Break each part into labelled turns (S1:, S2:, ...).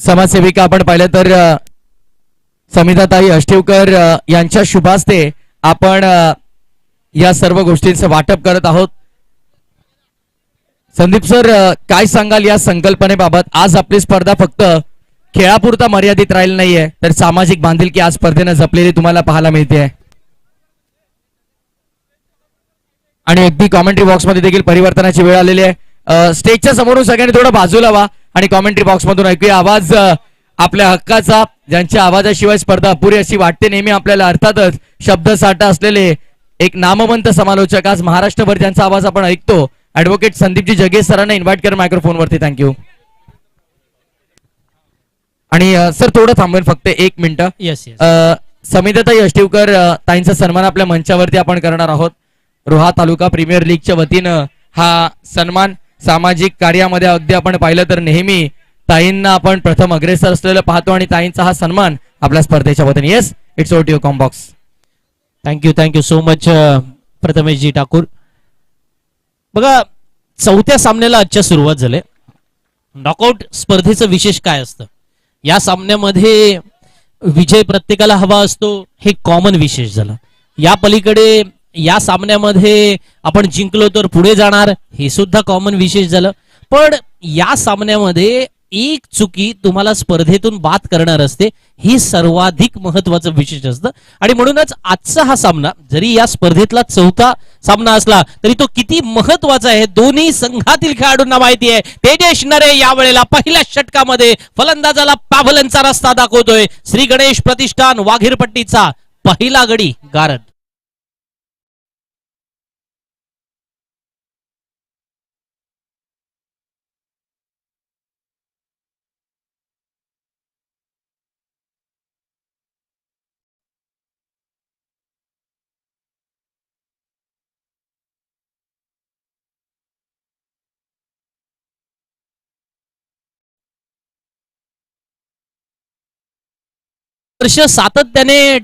S1: समाजसेविका आपण पाहिलं तर समिताताई अष्टिवकर यांच्या शुभास्ते आपण या सर्व गोष्टींचं वाटप करत आहोत. संदीप सर, काय सांगाल या संकल्पनेबाबत? आज आपली स्पर्धा फक्त खेळापुरता मर्यादित राहिली नाहीये, तर सामाजिक बांधिलकी आज स्पर्धेने जपलेली तुम्हाला पाहायला मिळते. आणि अगदी कॉमेंट्री बॉक्स मध्ये देखील परिवर्तनाची वेळ आलेली आहे. स्टेजच्या समोरून सगळ्यांनी थोडं बाजूला व्हा आणि कॉमेंट्री बॉक्स मधून ऐकूया आवाज आपल्या हक्काचा, ज्यांच्या आवाजाशिवाय स्पर्धा अपुरी अशी वाटते नेहमी आपल्याला. अर्थातच शब्दसाठा असलेले एक नामवंत समालोचक, आज महाराष्ट्रभर ज्यांचा आवाज आपण ऐकतो, ऍडव्होकेट संदीपजी जगेश सरांना इन्व्हाइट कर मायक्रोफोन वरती. थँक्यू. आणि सर थोडं थांबेल फक्त 1 मिनिट. समिताताई अष्टिवकर ताईंचा सन्मान आपल्या मंचावरती आपण करणार आहोत. रोहा तालुका प्रीमियर लीगच्या वतीनं हा सन्मान सामाजिक कार्यामध्ये अगदी आपण पाहिलं तर नेहमी ताईंना आपण प्रथम अग्रेसर असलेलं पाहतो आणि ताईंचा हा सन्मान आपल्या स्पर्धेच्या वतीने. Yes, it's over to your combox.
S2: Thank you so much प्रथमेशजी ठाकूर. बघा, चौथ्या सामन्याला आजच्या सुरुवात झाली. नॉकआउट स्पर्धेचं विशेष काय असतं? या सामन्यामध्ये विजय प्रत्येकाला हवा असतो, हे कॉमन विशेष झालं. या पलीकडे या सामन्यामध्ये आपण जिंकलो तर पुढे जाणार, हे सुद्धा कॉमन विशेष झालं. पण या सामन्यामध्ये एक चुकी तुम्हाला स्पर्धेतून बाद करणार असते, ही सर्वाधिक महत्वाचं विशेष असतं. आणि म्हणूनच आजचा हा सामना जरी या स्पर्धेतला चौथा सामना असला तरी तो किती महत्वाचा आहे दोन्ही संघातील खेळाडूंना माहिती आहे. तेजस नरे यावेळेला पहिल्या षटकामध्ये फलंदाजाला पाभलनचा रस्ता दाखवतोय. श्री गणेश प्रतिष्ठान वाघीरपट्टीचा पहिला गडी गारद. वर्ष सातत्याने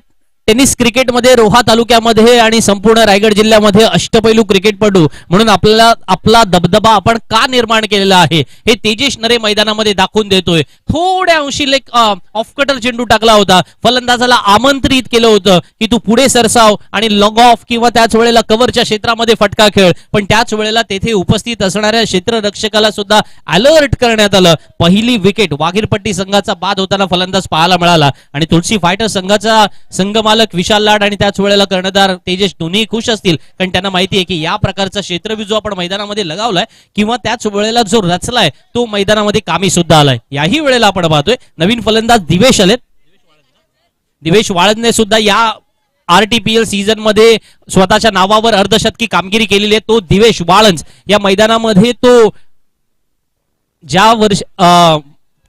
S2: टेनिस क्रिकेटमध्ये रोहा तालुक्यामध्ये आणि संपूर्ण रायगड जिल्ह्यामध्ये अष्टपैलू क्रिकेटपटू म्हणून आपला दबदबा आपण का निर्माण केलेला आहे हे तेजस नरे मैदानामध्ये दाखवून देतोय. थोड्या अंशी ऑफ कटर चेंडू टाकला होता, फलंदाजाला आमंत्रित केलं होतं की तू पुढे सरसाव आणि लॉग ऑफ किंवा त्याच वेळेला कव्हरच्या क्षेत्रामध्ये फटका खेळ. पण त्याच वेळेला तेथे उपस्थित असणाऱ्या क्षेत्ररक्षकाला सुद्धा अलर्ट करण्यात आलं. पहिली विकेट वाघीरपट्टी संघाचा बाद होताना फलंदाज पाहायला मिळाला आणि तुळशी फायटर संघाचा संघमालक विशाल लाड आणि त्याच वेळेला कर्णधार तेजस दोन्ही खुश असतील, कारण त्यांना माहिती आहे की या प्रकारचा क्षेत्रव्यूह जो आपण मैदानामध्ये लगावलाय किंवा त्याच वेळेला जो रचलाय तो मैदानामध्ये कामी सुद्धा आलाय. याही वेळेला आपण पाहतोय नवीन फलंदाज दिवेश आलेत. दिवेश वाळदने सुद्धा या आरटीपीएल सीझन मध्ये स्वतःच्या नावावर अर्धशतकी कामगिरी केलेली आहे. तो दिवेश वाळंज या मैदानामध्ये तो ज्या वर्ष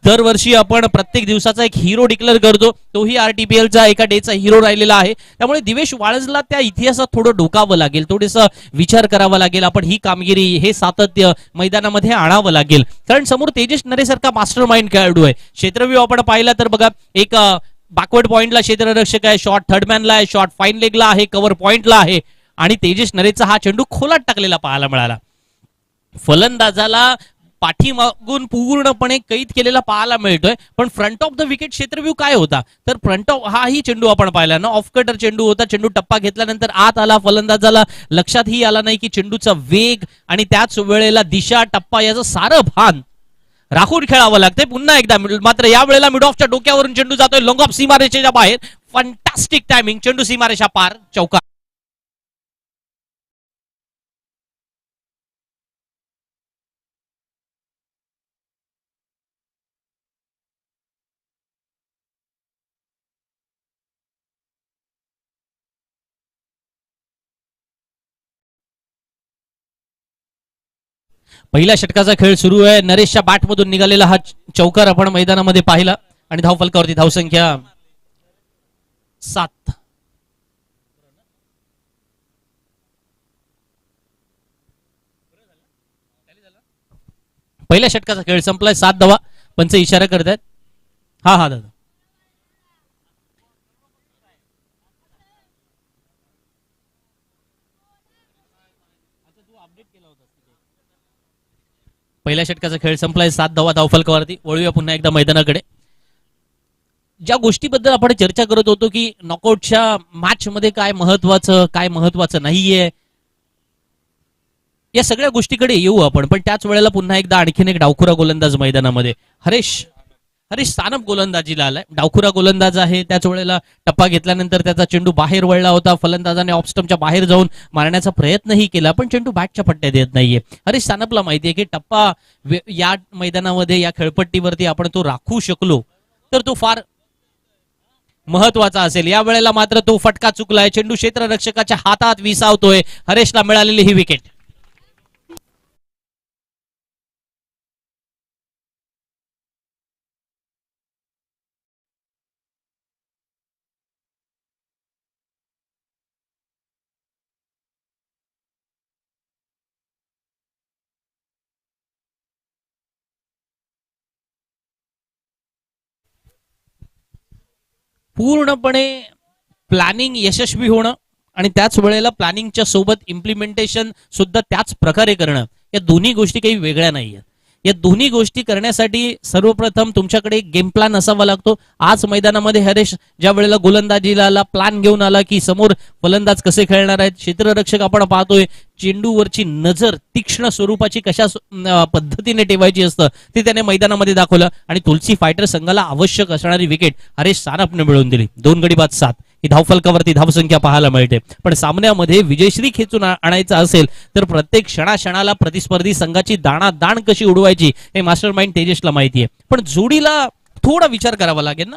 S2: दरवर्षी आपण प्रत्येक दिवसाचा एक हिरो डिक्लेअर करतो, तोही आरटीपीएलचा एका डेचा हिरो राहिलेला आहे. त्यामुळे दिवेश वाळंजला त्या इतिहासात थोडं डोकावं लागेल, थोडंसं विचार करावा लागेल. आपण ही कामगिरी हे सातत्य मैदानामध्ये आणावं लागेल, कारण समोर तेजस नरेसारखा मास्टर माइंड खेळाडू आहे. क्षेत्रव्यूह आपण पाहिला तर बघा, एक बॅकवर्ड पॉइंटला क्षेत्ररक्षक आहे, शॉट थर्डमॅनला आहे, शॉट फाईन लेगला आहे, कव्हर पॉइंटला आहे आणि तेजस नरेचा हा चेंडू खोलात टाकलेला पाहायला मिळाला. फलंदाजाला पाठीमागून पूर्णपणे कैद केलेला पाहायला मिळतोय. पण फ्रंट ऑफ द विकेट क्षेत्रव्यूह काय होता तर फ्रंट ऑफ हाही चेंडू आपण पाहिला ना, ऑफ कटर चेंडू होता. चेंडू टप्पा घेतल्यानंतर आत आला, फलंदाजाला लक्षातही आला नाही की चेंडूचा वेग आणि त्याच वेळेला दिशा टप्पा याचं सारं भान राखून खेळावं लागतंय. पुन्हा एकदा मात्र या वेळेला मिड ऑफच्या डोक्यावरून चेंडू जातोय लॉंग ऑफ सीमारेषेच्या बाहेर. फंटास्टिक टायमिंग, चेंडू सीमारेषा पार, चौका. पहिल्या षटकाचा खेळ सुरू आहे. नरेशच्या बॅटमधून निघालेला हा चौकार आपण मैदानामध्ये पाहिला आणि धावफलकावरती धावसंख्या 7. पहिल्या षटकाचा खेळ संपलाय. 7 धावा पंच इशारा करतायत. हा दादा, पहिल्या षटकाचा खेळ संपलाय. 7 धावा धावफलकावरती. वळूया पुन्हा एकदा मैदानाकडे. ज्या गोष्टीबद्दल आपण चर्चा करत होतो की नॉकआउटच्या मॅच मध्ये काय महत्वाचं नाहीये, या सगळ्या गोष्टीकडे येऊ आपण. पण त्याच वेळेला पुन्हा एकदा आणखीन एक डावखुरा गोलंदाज मैदानामध्ये हरीश सानप गोलंदाजीला आलाय. डावखुरा गोलंदाज आहे. त्याच वेळेला टप्पा घेतल्यानंतर त्याचा चेंडू बाहेर वळला होता. फलंदाजाने ऑफस्टम्पच्या बाहेर जाऊन मारण्याचा प्रयत्नही केला, पण चेंडू बॅटच्या पट्ट्यात येत नाहीये. हरीश सानपला माहिती आहे की टप्पा या मैदानामध्ये, या खेळपट्टीवरती आपण तो राखू शकलो तर तो फार महत्वाचा असेल. या वेळेला मात्र तो फटका चुकलाय. चेंडू क्षेत्ररक्षकाच्या हातात विसावतोय. हरेशला मिळालेली ही विकेट. पूर्णपणे प्लॅनिंग यशस्वी होणं आणि त्याच वेळेला प्लॅनिंगच्या सोबत इम्प्लिमेंटेशन सुद्धा त्याच प्रकारे करणं, या दोन्ही गोष्टी काही वेगळ्या नाहीयेत. या दोन्ही गोष्टी करण्यासाठी सर्वप्रथम तुमच्याकडे एक गेम प्लॅन असावा लागतो. आज मैदानामध्ये हरेश ज्या वेळेला गोलंदाजीला आला, प्लॅन घेऊन आला की समोर फलंदाज कसे खेळणार आहेत, क्षेत्ररक्षक आपण पाहतोय, चेंडूवरची नजर तीक्ष्ण स्वरूपाची कशा पद्धतीने ठेवायची असतं ते त्याने मैदानामध्ये दाखवलं आणि तुलसी फायटर संघाला आवश्यक असणारी विकेट हरेश सानपने मिळवून दिली. 2 गडी बाद 7 ही धावफलकावरती धावसंख्या पाहायला मिळते. पण सामन्यामध्ये विजयश्री खेचून आणायचा असेल तर प्रत्येक क्षणाला प्रतिस्पर्धी संघाची दाणादाण कशी उडवायची हे मास्टर माइंड तेजसला माहिती आहे. पण जोडीला थोडा विचार करावा लागेल ना.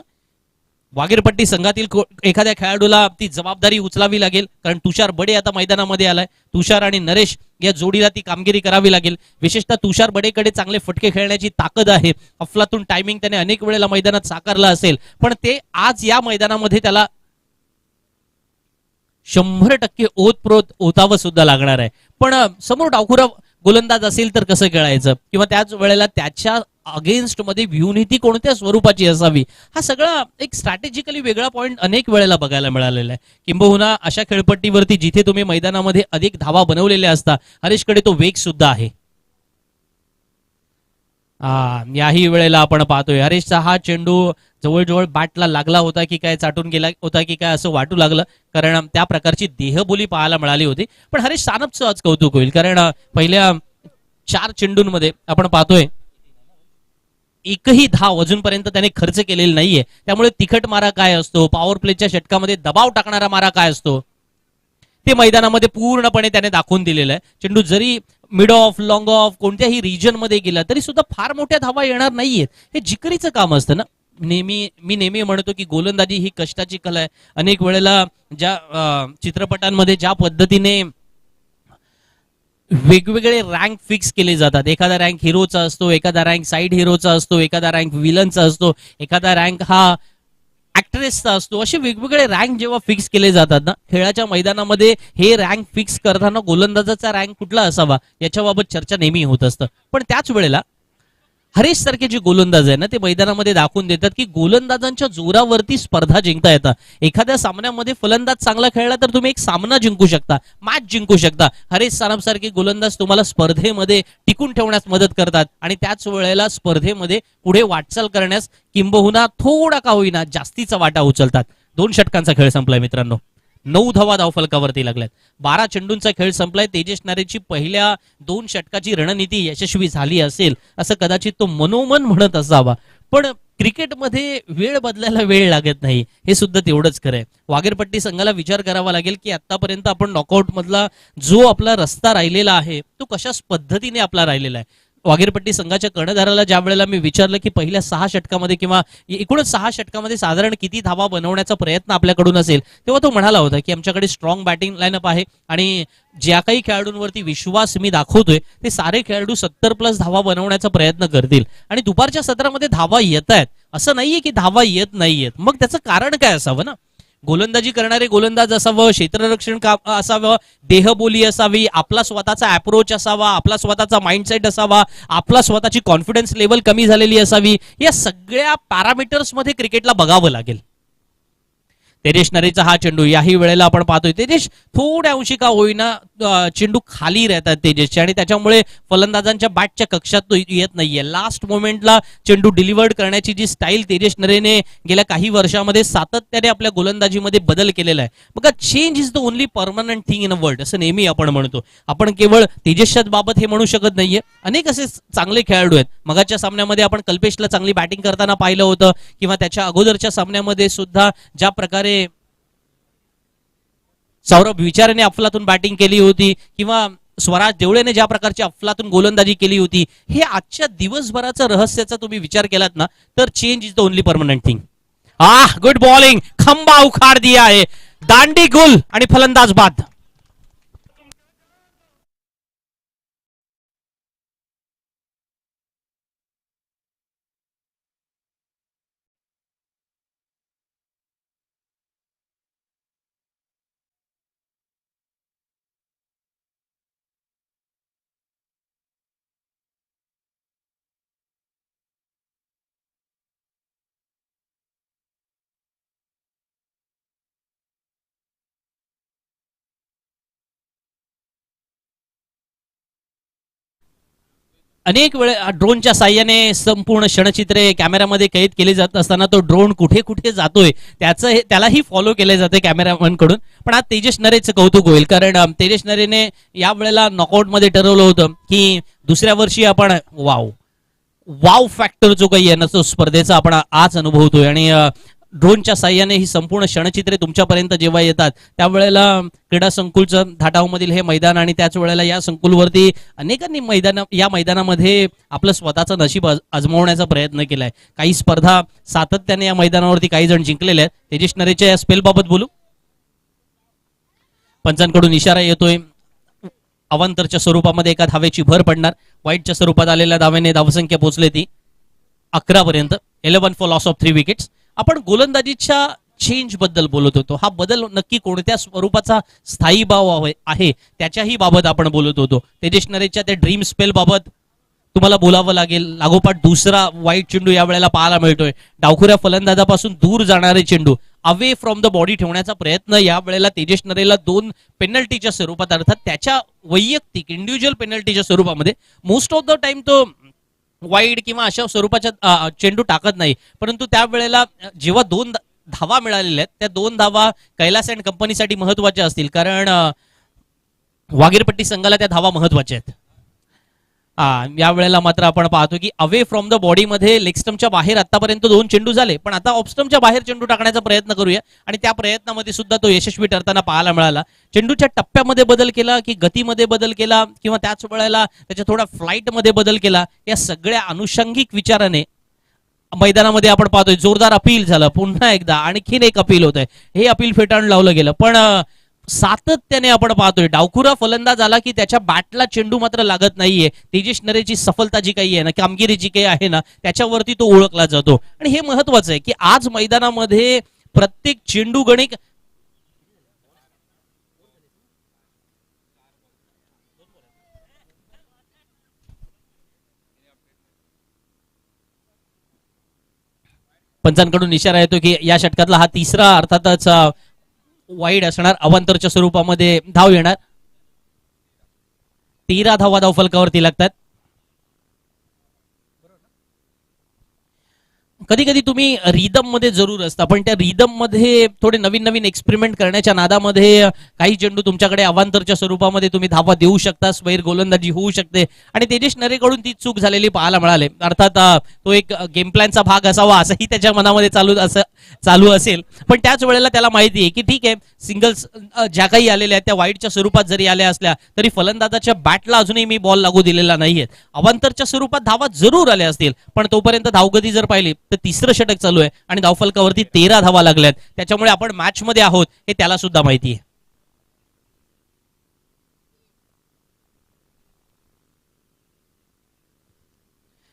S2: वागीरपट्टी संघातील एखाद्या खेळाडूला ती जबाबदारी उचलावी लागेल, कारण तुषार बडे आता मैदानामध्ये आलाय. तुषार आणि नरेश या जोडीला ती कामगिरी करावी लागेल. विशेषतः तुषार बडेकडे चांगले फटके खेळण्याची ताकद आहे. अफलातून टायमिंग त्याने अनेक वेळेला मैदानात साकारला असेल, पण ते आज या मैदानामध्ये त्याला 100% ओतप्रोत ओतावं सुद्धा लागणार आहे. पण समोर डावखुरा गोलंदाज असेल तर कसं खेळायचं, किंवा त्याच वेळेला त्याच्या अगेन्स्ट मध्ये व्यूनीती कोणत्या स्वरूपाची असावी, हा सगळा एक स्ट्रॅटेजिकली वेगळा पॉइंट अनेक वेळेला बघायला मिळालेला आहे. किंबहुना अशा खेळपट्टीवरती जिथे तुम्ही मैदानामध्ये अधिक धावा बनवलेल्या असता, हरीशकडे तो वेग सुद्धा आहे. याही वेळेला आपण पाहतोय हरीशचा हा चेंडू जवळजवळ बॅटला लागला होता की काय, चाटून गेला होता की काय असं वाटू लागलं, कारण त्या प्रकारची देहबोली पाहायला मिळाली होती. पण हरीश सानपचं आज कौतुक होईल, कारण पहिल्या 4 चेंडूंमध्ये आपण पाहतोय एकही धाव अजूनपर्यंत त्याने खर्च केलेला नाहीये. त्यामुळे तिखट मारा काय असतो, पॉवर प्लेच्या षटकामध्ये दबाव टाकणारा मारा काय असतो, ते मैदानामध्ये पूर्णपणे त्याने दाखवून दिलेलं आहे. चेंडू जरी मिड ऑफ, लॉंग ऑफ कोणत्याही रिजन मध्ये गेला तरी सुद्धा फार मोठ्या धावा येणार नाहीयेत. हे जिकरीचं काम असतं ना. मी नेहमी म्हणतो की गोलंदाजी ही कष्टाची कला आहे. अनेक वेळेला ज्या चित्रपटांमध्ये ज्या पद्धतीने वेगवेगळे रँक फिक्स केले जातात, एखादा रँक हिरोचा असतो, एखादा रँक साईड हिरोचा असतो, एखादा रँक विलनचा असतो, एखादा रँक हा ऍक्ट्रेसचा असतो, असे वेगवेगळे रँक जेव्हा फिक्स केले जातात ना खेळाच्या मैदानामध्ये, हे रँक फिक्स करताना गोलंदाजाचा रँक कुठला असावा याच्याबाबत चर्चा नेहमी होत असतं. पण त्याच वेळेला हरीश सारखे जे गोलंदाज आहे ना, ते मैदानामध्ये दाखवून देतात की गोलंदाजांच्या जोरावरती स्पर्धा जिंकता येतात. एखाद्या सामन्यामध्ये फलंदाज चांगला खेळला तर तुम्ही एक सामना जिंकू शकता, मॅच जिंकू शकता. हरीश सानप सारखे गोलंदाज तुम्हाला स्पर्धेमध्ये टिकून ठेवण्यास मदत करतात आणि त्याच वेळेला स्पर्धेमध्ये पुढे वाटचाल करण्यास किंबहुना थोडा का होईना जास्तीचा वाटा उचलतात. 2 षटकांचा खेळ संपलाय मित्रांनो. 9 धावा धावफलकावरती लागल्यात. 12 चेंडूंचा खेळ संपलाय. तेजस नारेची पहिल्या 2 षटकाची रणनीती यशस्वी झाली असेल असं कदाचित तो मनोमन म्हणत असावा. पण क्रिकेटमध्ये वेळ बदलायला वेळ लागत नाही, हे सुद्धा तेवढंच खरं आहे. वागीरपट्टी संघाला विचार करावा लागेल की आतापर्यंत आपण नॉकआउट मधला जो आपला रस्ता राहिलेला आहे तो कशा पद्धतीने आपला राहिलेला आहे. वागीरपट्टी संघाच्या कर्णधाराला ज्या वेळेला मी विचारलं की पहिल्या 6 षटकामध्ये किंवा एकूणच 6 षटकामध्ये साधारण किती धावा बनवण्याचा प्रयत्न आपल्याकडून असेल, तेव्हा तो म्हणाला होता की आमच्याकडे स्ट्रॉंग बॅटिंग लाईनअप आहे आणि ज्या काही खेळाडूंवरती विश्वास मी दाखवतोय ते सारे खेळाडू 70+ धावा बनवण्याचा प्रयत्न करतील. आणि दुपारच्या सत्रामध्ये धावा येत आहेत, असं नाहीये की धावा येत नाहीयेत. मग त्याचं कारण काय असावं ना. गोलंदाजी करणारे गोलंदाज असावं, क्षेत्ररक्षण असावं, देहबोली असावी, आपला स्वतःचा अप्रोच असावा, आपला स्वतःचा माइंडसेट असावा, आपला स्वतःची कॉन्फिडन्स लेवल कमी झालेली असावी. या सगळ्या पॅरामीटर्स मध्ये क्रिकेटला बघावं लागेल. तेजस नरेचा हा चेंडू याही वेळेला आपण पाहतोय तेजस थोड्या अंशी का होईना चेंडू खाली राहतात तेजसचे आणि त्याच्यामुळे फलंदाजांच्या बॅटच्या कक्षात तो येत नाहीये. लास्ट मोमेंटला चेंडू डिलिव्हर्ड करण्याची जी स्टाईल तेजस नरेने गेल्या काही वर्षामध्ये सातत्याने आपल्या गोलंदाजीमध्ये बदल केलेला आहे. बघा, change is the only permanent thing in a world असं नेहमी आपण म्हणतो. आपण केवळ तेजसच्याच बाबत हे म्हणू शकत नाहीये. अनेक असे चांगले खेळाडू आहेत. मगाच्या सामन्यामध्ये आपण कल्पेशला चांगली बॅटिंग करताना पाहिलं होतं, किंवा त्याच्या अगोदरच्या सामन्यामध्ये सुद्धा ज्या प्रकारे सौरभ विचारेने अफलातून बॅटिंग केली होती, किंवा स्वराज देवळेने ज्या प्रकारची अफलातून गोलंदाजी केली होती, हे आजच्या दिवसभराचं रहस्याचा तुम्ही विचार केलात ना, तर change is the only permanent thing. Good bowling, खंबा उखाड़ दिया आहे, दांडी गुल आणि फलंदाज बाद. अनेक वेळे ड्रोनच्या साह्याने संपूर्ण क्षणचित्रे कॅमेऱ्यामध्ये कैद केली जात असताना तो ड्रोन कुठे कुठे जातोय त्यालाही फॉलो केले जाते कॅमेरामॅन कडून. पण आज तेजस नरेचं कौतुक होईल, कारण तेजस नरेने या वेळेला नॉकआउट मध्ये ठरवलं होतं की दुसऱ्या वर्षी आपण वाव फॅक्टर जो काही आहे ना, तो स्पर्धेचा आपण आज अनुभवतोय. आणि ड्रोनच्या साह्याने ही संपूर्ण क्षणचित्रे तुमच्यापर्यंत जेव्हा येतात त्यावेळेला क्रीडा संकुलचं धाटावमधील हे मैदान आणि त्याच वेळेला या संकुलवरती अनेकांनी या मैदानामध्ये आपलं स्वतःचं नशीब आजमावण्याचा प्रयत्न केलाय. काही स्पर्धा सातत्याने या मैदानावरती काही जण जिंकलेले आहेत. तेजस नरेच्या या स्पेलबाबत बोलू. पंचांकडून इशारा येतोय, अवांतरच्या स्वरूपामध्ये एका धावेची भर पडणार. वाईटच्या स्वरूपात आलेल्या धावेने धावसंख्या पोहोचली ती 11 पर्यंत. 11 फॉर लॉस ऑफ 3 विकेट्स. आपण गोलंदाजीच्या चेंज बद्दल बोलत होतो. हा बदल नक्की कोणत्या स्वरूपाचा स्थायी भाव आहे त्याच्याही बाबत आपण बोलत होतो. तेजस नरेच्या त्या ड्रीम स्पेल बाबत तुम्हाला बोलावं लागेल. लागोपाठ दुसरा वाईट चेंडू या वेळेला पाहायला मिळतोय. डावखुऱ्या फलंदाजापासून दूर जाणारे चेंडू अवे फ्रॉम द बॉडी ठेवण्याचा प्रयत्न या वेळेला तेजस नरेला 2 पेनल्टीच्या स्वरूपात, अर्थात त्याच्या वैयक्तिक इंडिव्हिज्युअल पेनल्टीच्या स्वरूपामध्ये मोस्ट ऑफ द टाइम तो वाईड किंवा अशा स्वरूपाच्या चेंडू टाकत नाही. परंतु त्यावेळेला जेव्हा 2 धावा मिळालेल्या आहेत, त्या 2 धावा कैलास अँड कंपनीसाठी महत्वाच्या असतील, कारण वागीरपट्टी संघाला त्या धावा महत्वाच्या आहेत. या वेळेला मात्र आपण पाहतो की अवे फ्रॉम द बॉडी मध्ये लेग स्टंपच्या बाहेर आतापर्यंत 2 चेंडू झाले, पण आता ऑफ स्टंपच्या बाहेर चेंडू टाकण्याचा प्रयत्न करूया. आणि त्या प्रयत्नामध्ये सुद्धा तो यशस्वी ठरताना पाहायला मिळाला. चेंडूच्या टप्प्यामध्ये बदल केला की गतीमध्ये बदल केला किंवा त्याच वेळेला त्याच्या थोडा फ्लाईटमध्ये बदल केला, या सगळ्या अनुषंगिक विचाराने मैदानामध्ये आपण पाहतोय जोरदार अपील झालं. पुन्हा एकदा आणखीन एक अपील होत आहे. हे अपील फेटाळून लावलं गेलं, पण सातत्याने आपण पाहतोय डावखुरा फलंदाज आला की त्याच्या बॅटला चेंडू मात्र लागत नाहीये. तेजस नरेची सफलता जी काही आहे ना, कामगिरी जी काही आहे ना, त्याच्यावरती तो ओळखला जातो. आणि हे महत्वाचं आहे की आज मैदानामध्ये प्रत्येक चेंडू गणिक पंचांकडून इशारा येतो की या षटकातला हा तिसरा अर्थातच वाईड असणार. अवांतरच्या स्वरूपामध्ये धाव येणार. 13 धावा धावफलकावरती लागतात. कधी कधी तुम्ही रिदम मध्ये जरूर असता, पण त्या रिदम मध्ये थोडे नवीन नवीन एक्सपेरिमेंट करण्याच्या नादामध्ये काही चेंडू तुमच्याकडे अवांतरच्या स्वरूपामध्ये तुम्ही धावा देऊ शकता, स्वैर गोलंदाजी होऊ शकते. आणि तेजस नरेकडून ती चूक झालेली पाहायला मिळाले. अर्थात तो एक गेम प्लॅनचा भाग असावा असंही त्याच्या मनामध्ये चालू असेल, पण त्याच वेळेला त्याला माहिती आहे की ठीक आहे, सिंगल्स ज्या काही आलेल्या आहेत त्या वाईडच्या स्वरूपात जरी आल्या असल्या तरी फलंदाजाच्या बॅटला अजूनही मी बॉल लागू दिलेला नाहीये. अवांतरच्या स्वरूपात धावा जरूर आल्या असतील, पण तोपर्यंत धावगती जर पाहिली तर तिसरं षटक चालू आहे आणि धावफलकावरती 13 धावा लागल्यात. त्याच्यामुळे आपण मॅच मध्ये आहोत हे त्याला सुद्धा माहिती आहे.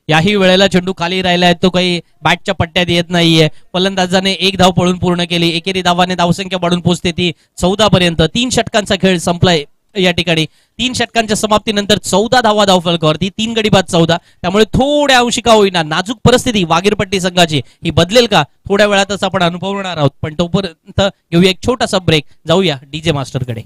S2: याही वेळेला चेंडू खाली राहिलाय, तो काही बॅटच्या पट्ट्यात येत नाहीये. फलंदाजाने 1 धाव पळून पूर्ण केली. एकेरी धावाने धावसंख्या वाढून पोहोचते ती 14 पर्यंत. 3 षटकांचा खेळ संपलाय या ठिकाणी. 3 षटकांच्या समाप्तीनंतर 14 धावा धावफलकावरती, 3 गडी बाद 14. त्यामुळे थोड्या अंशी का होईना नाजूक परिस्थिती वागीरपट्टी संघाची ही बदलेल का थोड्या वेळातच आपण अनुभवणार आहोत. पण तोपर्यंत घेऊया एक छोटासा ब्रेक, जाऊया डीजे मास्टरकडे.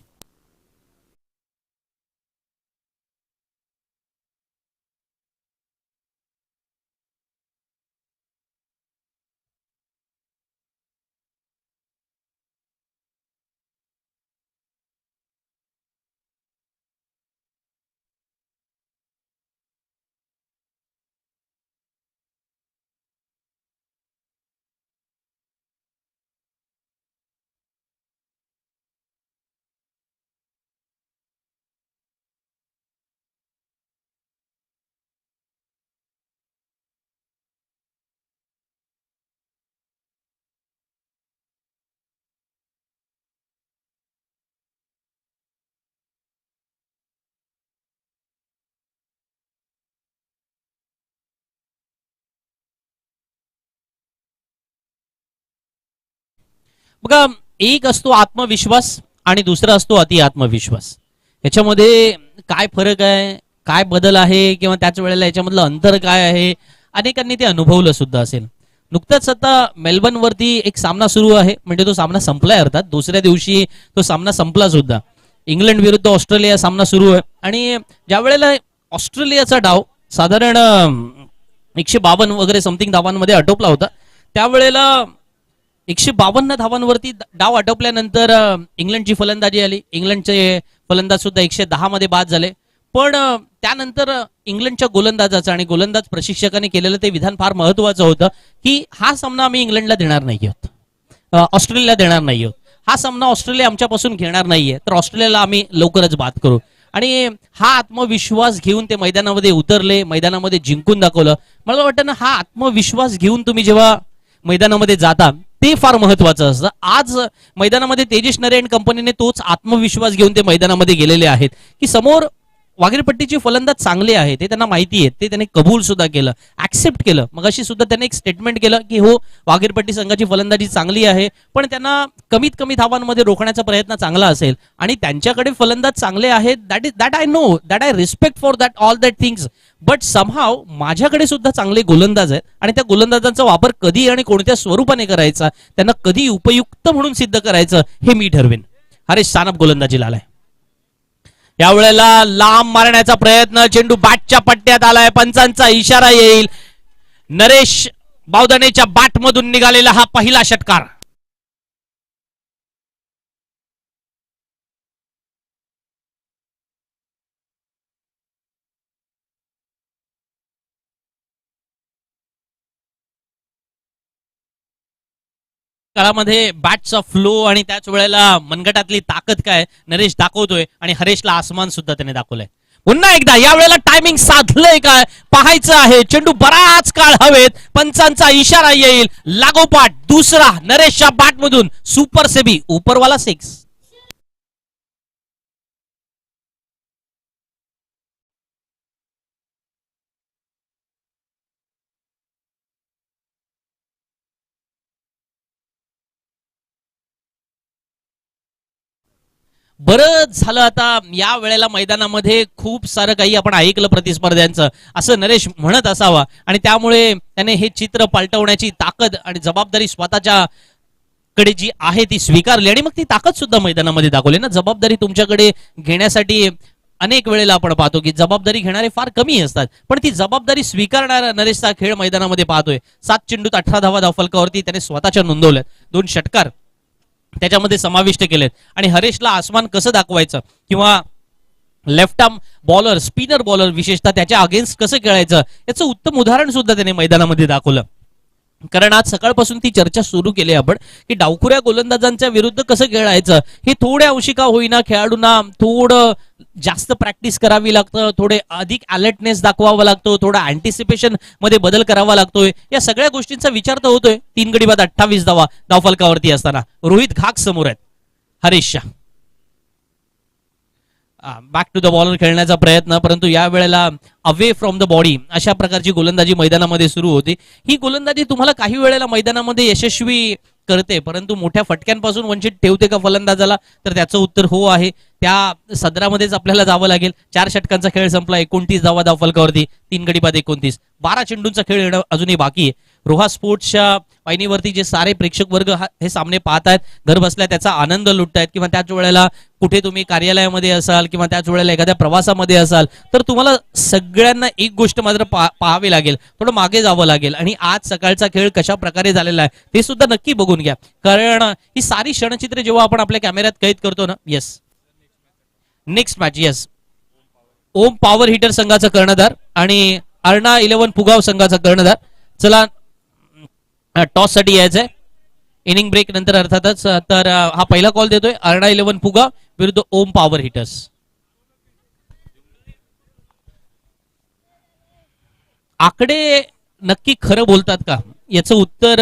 S2: बघा, एक असतो आत्मविश्वास आणि दुसरा असतो अति आत्मविश्वास. याच्यामध्ये काय फरक आहे, काय बदल आहे, किंवा त्याच वेळेला याच्यामधलं अंतर काय आहे, अनेकांनी ते अनुभवलं सुद्धा असेल. नुकताच आता मेलबर्न वरती एक सामना सुरू आहे, म्हणजे तो सामना संपलाय, अर्थात दुसऱ्या दिवशी तो सामना संपला सुद्धा. इंग्लंड विरुद्ध ऑस्ट्रेलिया सामना सुरू आहे आणि ज्या वेळेला ऑस्ट्रेलियाचा डाव साधारण 152 वगैरे समथिंग धावांमध्ये आटोपला होता, त्यावेळेला 152 धावांवरती डाव आटोपल्यानंतर इंग्लंडची फलंदाजी आली. इंग्लंडचे फलंदाज सुद्धा 110 मध्ये बाद झाले. पण त्यानंतर इंग्लंडच्या गोलंदाजाचं आणि गोलंदाज प्रशिक्षकाने केलेलं ते विधान फार महत्वाचं होतं की हा सामना आम्ही इंग्लंडला देणार नाही आहोत, ऑस्ट्रेलियाला देणार नाही आहोत. हा सामना ऑस्ट्रेलिया आमच्यापासून घेणार नाहीये, तर ऑस्ट्रेलियाला आम्ही लवकरच बाद करू. आणि हा आत्मविश्वास घेऊन ते मैदानामध्ये उतरले, मैदानामध्ये जिंकून दाखवलं. मला वाटतं ना, हा आत्मविश्वास घेऊन तुम्ही जेव्हा मैदानामध्ये जाता ते फार महत्वाचं असतं. आज मैदानामध्ये तेजस नरे अँड कंपनीने तोच आत्मविश्वास घेऊन ते मैदानामध्ये गेलेले आहेत की समोर वाघेरपट्टीचे फलंदाज चांगले आहेत, ते त्यांना माहिती आहे, ते त्यांनी कबूल सुद्धा केलं, ऍक्सेप्ट केलं. मग अशी सुद्धा त्याने एक स्टेटमेंट केलं की हो, वाघेरपट्टी संघाची फलंदाजी चांगली आहे, पण त्यांना कमीत कमी धावांमध्ये रोखण्याचा प्रयत्न चांगला असेल आणि त्यांच्याकडे फलंदाज चांगले आहेत. That I know, that I respect for that all that things, but somehow माझ्याकडे सुद्धा चांगले गोलंदाज आहेत आणि त्या गोलंदाजांचा वापर कधी आणि कोणत्या स्वरूपाने करायचा, त्यांना कधी उपयुक्त म्हणून सिद्ध करायचं हे मी ठरवेन. हरेश सानप गोलंदाजीला आलाय. यावेळेला लांब मारण्याचा प्रयत्न, चेंडू बॅटच्या पट्ट्यात आलाय, पंचांचा इशारा येईल. नरेश बावदानेच्या बॅट मधून निघालेला हा पहिला षटकार. काळामध्ये बॅटचा फ्लो आणि त्याच वेळेला मनगटातली ताकद काय नरेश दाखवतोय आणि हरेशला आसमान सुद्धा त्याने दाखवलंय. पुन्हा एकदा यावेळेला टायमिंग साधलंय काय पाहायचं आहे. चेंडू बराच काळ हवेत, पंचांचा इशारा येईल, लागोपाठ दुसरा नरेशच्या बॅट मधून सुपर सेबी उपरवाला 6. बरंच झालं आता या वेळेला मैदानामध्ये खूप सारं काही आपण ऐकलं प्रतिस्पर्ध्यांचं, असं नरेश म्हणत असावा आणि त्यामुळे त्याने हे चित्र पालटवण्याची ताकद आणि जबाबदारी स्वतःच्या कडे जी आहे ती स्वीकारली आणि मग ती ताकद सुद्धा मैदानामध्ये दाखवली ना. जबाबदारी तुमच्याकडे घेण्यासाठी अनेक वेळेला आपण पाहतो की जबाबदारी घेणारे फार कमी असतात, पण ती जबाबदारी स्वीकारणारा नरेशचा खेळ मैदानामध्ये पाहतोय. 7 चेंडूत 18 धावा धावफलकावरती त्याने स्वतःच्या नोंदवल्यात, 2 षटकार त्याच्यामध्ये समाविष्ट केलेत. आणि हरेशला आसमान कसं दाखवायचं किंवा left arm bowler, spinner bowler विशेषतः त्याच्या अगेन्स्ट कसं खेळायचं याचं उत्तम उदाहरण सुद्धा त्याने मैदानामध्ये दाखवलं. कारण आज सकाळपासून ती चर्चा सुरू केली आपण की डावखुऱ्या गोलंदाजांच्या विरुद्ध कसं खेळायचं, हे थोड्या अंशी का होईना खेळाडूंना थोडं जास्त प्रॅक्टिस करावी लागतं, थोडे अधिक अलर्टनेस दाखवावा लागतो, थोडा अँटिसिपेशन मध्ये बदल करावा लागतोय. या सगळ्या गोष्टींचा विचार तर होतोय. 3 गडी बाद 28 धावा धावफलकावरती असताना रोहित घाग समोर आहेत हरेशच्या. बॅक टू द बॉलर खेळण्याचा प्रयत्न, परंतु या वेळेला अवे फ्रॉम द बॉडी अशा प्रकारची गोलंदाजी मैदानामध्ये सुरू होती. ही गोलंदाजी तुम्हाला काही वेळेला मैदानामध्ये यशस्वी करते, परंतु मोठ्या फटक्यांपासून वंचित ठेवते का फलंदाजाला, तर त्याचं उत्तर हो आहे. त्या सदरामध्येच आपल्याला जावं लागेल. 4 षटकांचा खेळ संपला, 29 धावा धावफलकावरती, 3 गडी बाद 29, 12 चेंडूंचा खेळ येणं अजूनही बाकी आहे. रोहा स्पोर्ट्सच्या वाहिनीवरती जे सारे प्रेक्षक वर्ग हे सामने पाहतायत, घर बसल्या त्याचा आनंद लुटतायत, किंवा त्याच वेळेला कुठे तुम्ही कार्यालयामध्ये असाल किंवा त्याच वेळेला एखाद्या प्रवासामध्ये असाल, तर तुम्हाला सगळ्यांना एक गोष्ट मात्र पाहावी लागेल, थोडं मागे जावं लागेल आणि आज सकाळचा खेळ कशा प्रकारे झालेला आहे ते सुद्धा नक्की बघून घ्या. कारण ही सारी क्षणचित्रे जेव्हा आपण आपल्या कॅमेऱ्यात कैद करतो ना. Yes, next match. येस, ओम पॉवर हिटर संघाचा कर्णधार आणि अर्णा 11 पुगाव संघाचा कर्णधार. चला टॉस साठी यायचंय इनिंग ब्रेक नंतर अर्थातच. तर हा पहिला कॉल देतोय अर्णा 11 पुगाव विरुद्ध ओम पॉवर हिटर्स. आकडे नक्की खरं बोलतात का याचं उत्तर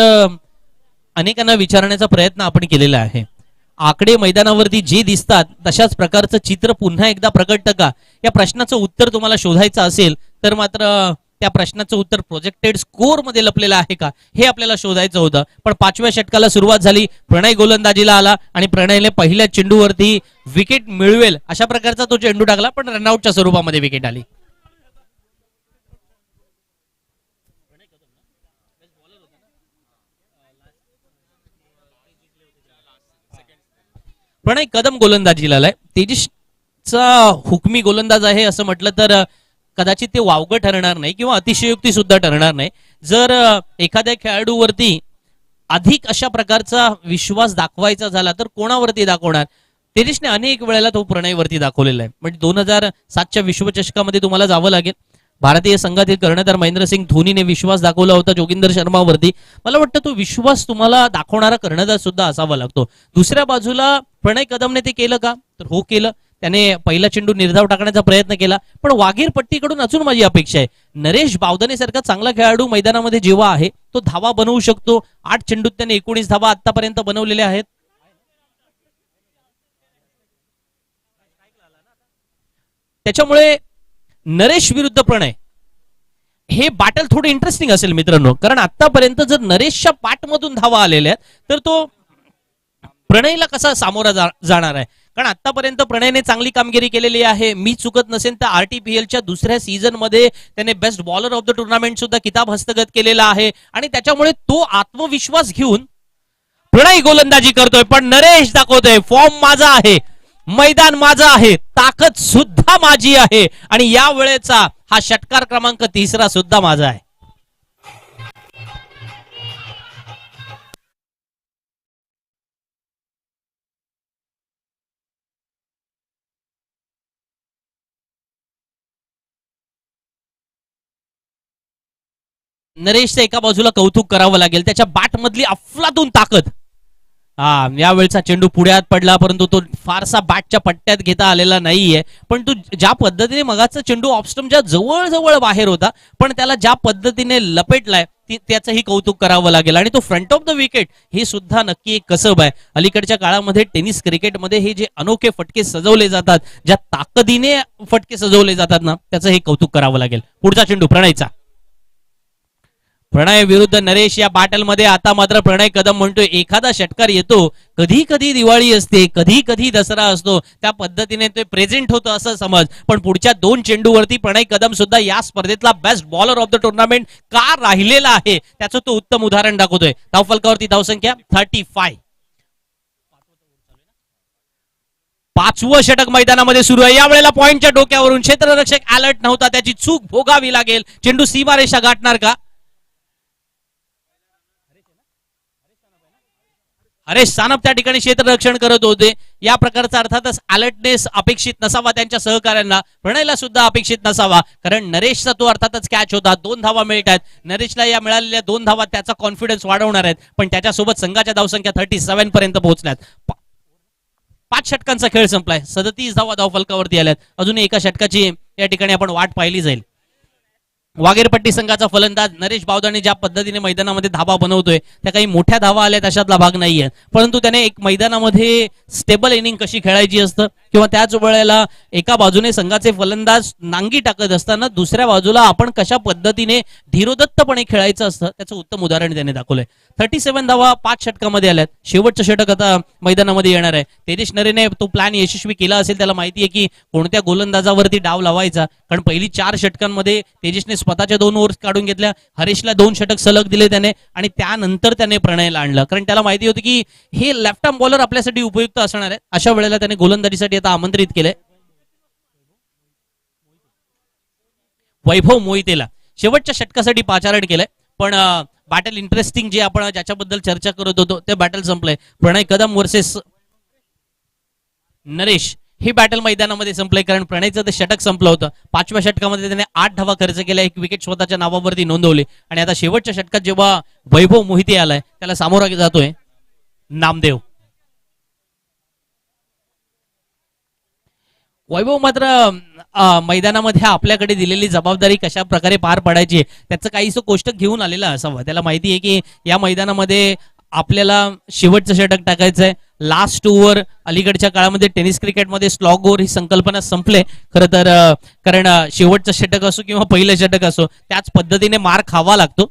S2: अनेकांना विचारण्याचा प्रयत्न आपण केलेला आहे. आकडे मैदानावरती जे दिसतात तशाच प्रकारचं चित्र पुन्हा एकदा प्रकटतं का, या प्रश्नाचं उत्तर तुम्हाला शोधायचं असेल तर मात्र त्या प्रश्नाचं उत्तर प्रोजेक्टेड स्कोर मध्ये लपलेलं आहे का हे आपल्याला शोधायचं होतं. पण 5व्या षटकाला सुरुवात झाली, प्रणय गोलंदाजीला आला आणि प्रणयने पहिल्या चेंडूवरती विकेट मिळवेल अशा प्रकारचा तो चेंडू टाकला, पण रनआउटच्या स्वरूपामध्ये विकेट आली. प्रणय कदम गोलंदाजीला आलाय. तेजसचा हुकमी गोलंदाज आहे असं म्हटलं तर कदाचित ते वावगं ठरणार नाही किंवा अतिशयोक्ती सुद्धा ठरणार नाही. जर एखाद्या खेळाडूवरती अधिक अशा प्रकारचा विश्वास दाखवायचा झाला तर कोणावरती दाखवणार? तेजसने अनेक वेळेला तो प्रणयवरती दाखवलेला आहे. म्हणजे 2007च्या विश्वचषकामध्ये तुम्हाला जावं लागेल. भारतीय संघातील कर्णधार महेंद्रसिंग धोनीने विश्वास दाखवला होता जोगिंदर शर्मावरती. मला वाटतं तो विश्वास तुम्हाला दाखवणारा कर्णधार सुद्धा असावा लागतो. दुसऱ्या बाजूला प्रणय कदमने ते केलं का? तर हो केलं. त्याने पहिला चेंडू निर्धाव टाकण्याचा प्रयत्न केला, पण वाघीर पट्टीकडून अजून माझी अपेक्षा आहे. नरेश बावधने सारखा चांगला खेळाडू मैदानामध्ये जेव्हा आहे तो धावा बनवू शकतो. 8 चेंडूत त्याने 19 धावा आतापर्यंत बनवलेल्या आहेत. त्याच्यामुळे नरेश विरुद्ध प्रणय हे बॅटल थोडं इंटरेस्टिंग असेल मित्रांनो, कारण आतापर्यंत जर नरेशच्या पाठमधून धावा आलेल्या आहेत तर तो प्रणयला कसा सामोरा जाणार आहे? कारण आतापर्यंत प्रणयने चांगली कामगिरी केलेली आहे. मी चुकत नसेल तर आरटीपीएलच्या दुसऱ्या सीझन मध्ये त्याने best bowler of the tournament सुद्धा किताब हस्तगत केलेला आहे आणि त्याच्यामुळे तो आत्मविश्वास घेऊन प्रणय गोलंदाजी करतोय. पण नरेश दाखवतोय फॉर्म माझा आहे, मैदान माझं आहे, ताकद सुद्धा माझी आहे आणि या वेळेचा हा षटकार क्रमांक 3 सुद्धा माझा आहे. नरेशचं एका बाजूला कौतुक करावं लागेल, त्याच्या बॅट मधली अफलातून ताकद. यावेळचा चेंडू पुढ्यात पडला, परंतु तो फारसा बॅटच्या पट्ट्यात घेता आलेला नाहीये. पण तो ज्या पद्धतीने मगाचा चेंडू ऑफस्टम्पच्या जवळ जवळ बाहेर होता, पण त्याला ज्या पद्धतीने लपेटलाय त्याचंही कौतुक करावं लागेल. आणि तो फ्रंट ऑफ द विकेट हे सुद्धा नक्की एक कसब आहे. अलीकडच्या काळामध्ये टेनिस क्रिकेटमध्ये हे जे अनोखे फटके सजवले जातात, ज्या ताकदीने फटके सजवले जातात ना, त्याचं हे कौतुक करावं लागेल. पुढचा चेंडू प्रणयचा. प्रणय विरुद्ध नरेश या बॅटलमध्ये आता मात्र प्रणय कदम म्हणतोय एखादा षटकार येतो, कधी कधी दिवाळी असते, कधी कधी दसरा असतो, त्या पद्धतीने ते प्रेझेंट होतं असं समज. पण पुढच्या 2 चेंडूवरती प्रणय कदम सुद्धा या स्पर्धेतला best bowler of the tournament का राहिलेला आहे त्याचं तो उत्तम उदाहरण दाखवतोय. धावफलकावरती धावसंख्या 35. 5वं षटक मैदानामध्ये सुरू आहे. यावेळेला पॉइंटच्या डोक्यावरून क्षेत्ररक्षक अलर्ट नव्हता, त्याची चूक भोगावी लागेल. चेंडू सीमारेषा गाठणार का? हरेश सानप त्या ठिकाणी क्षेत्ररक्षण करत होते. या प्रकारचा अर्थातच अलर्टनेस अपेक्षित नसावा त्यांच्या सहकाऱ्यांना, प्रणयला सुद्धा अपेक्षित नसावा, कारण नरेशचा तो अर्थातच कॅच होता. 2 धावा मिळतात नरेशला. या मिळालेल्या 2 धावा त्याचा कॉन्फिडन्स वाढवणार आहेत, पण त्याच्यासोबत संघाच्या धावसंख्या 37 पर्यंत पोहोचल्यात. 5 षटकांचा खेळ संपलाय, 37 धावा धावफलकावरती आल्यात. अजून एका षटकाची या ठिकाणी आपण वाट पाहिली जाईल. वाघेरपट्टी संघाचा फलंदाज नरेश बावधने ज्या पद्धतीने मैदानामध्ये धावा बनवतोय, त्या काही मोठ्या धावा आल्यात अशातला भाग नाहीये, परंतु त्याने एक मैदानामध्ये स्टेबल इनिंग कशी खेळायची असतं किंवा त्याच वेळेला एका बाजूने संघाचे फलंदाज नांगी टाकत असताना दुसऱ्या बाजूला आपण कशा पद्धतीने धीरोदत्तपणे खेळायचं असतं त्याचं उत्तम उदाहरण त्याने दाखवलंय. 37 धावा 5 षटकामध्ये आल्यात. शेवटचं षटक आता मैदानामध्ये येणार आहे. तेजस नरेने तो प्लॅन यशस्वी केला असेल, त्याला माहिती आहे की कोणत्या गोलंदाजावरती डाव लावायचा, कारण पहिली 4 षटकांमध्ये तेजसने स्वतःच्या 2 ओव्हर्स काढून घेतल्या, हरीशला 2 षटक सलग दिले त्याने आणि त्यानंतर त्याने प्रणयला आणलं, कारण त्याला माहिती होती की हे लेफ्ट आर्म बॉलर आपल्यासाठी उपयुक्त असणार आहे. अशा वेळेला त्याने गोलंदाजीसाठी आता आमंत्रित केलंय वैभव मोहितेला. शेवटच्या षटकासाठी पाचारण केलंय, पण बॅटल इंटरेस्टिंग जे आपण ज्याच्याबद्दल चर्चा करत होतो ते बॅटल संपलंय. प्रणय कदम वर्सेस नरेश हे बॅटल मैदानामध्ये संपलंय, कारण प्रणयचं ते षटक संपलं होतं. 5व्या षटकामध्ये त्याने 8 धावा खर्च केला, 1 विकेट स्वतःच्या नावावरती नोंदवली आणि आता शेवटच्या षटकात जेव्हा वैभव मोहिते आलाय त्याला सामोरा जातोय नामदेव. वैभव मात्र मैदानामध्ये आपल्याकडे दिलेली जबाबदारी कशा प्रकारे पार पाडायची त्याचं काहीसं कोष्टक घेऊन आलेला असावं. त्याला माहिती आहे की या मैदानामध्ये आपल्याला शेवटचं षटक टाकायचंय लास्ट ओव्हर अलीकडच्या काळामध्ये टेनिस क्रिकेटमध्ये स्लॉग ओव्हर ही संकल्पना संपले खरं तर कारण शेवटचं षटक असो किंवा पहिलं षटक असो त्याच पद्धतीने मार खावा लागतो.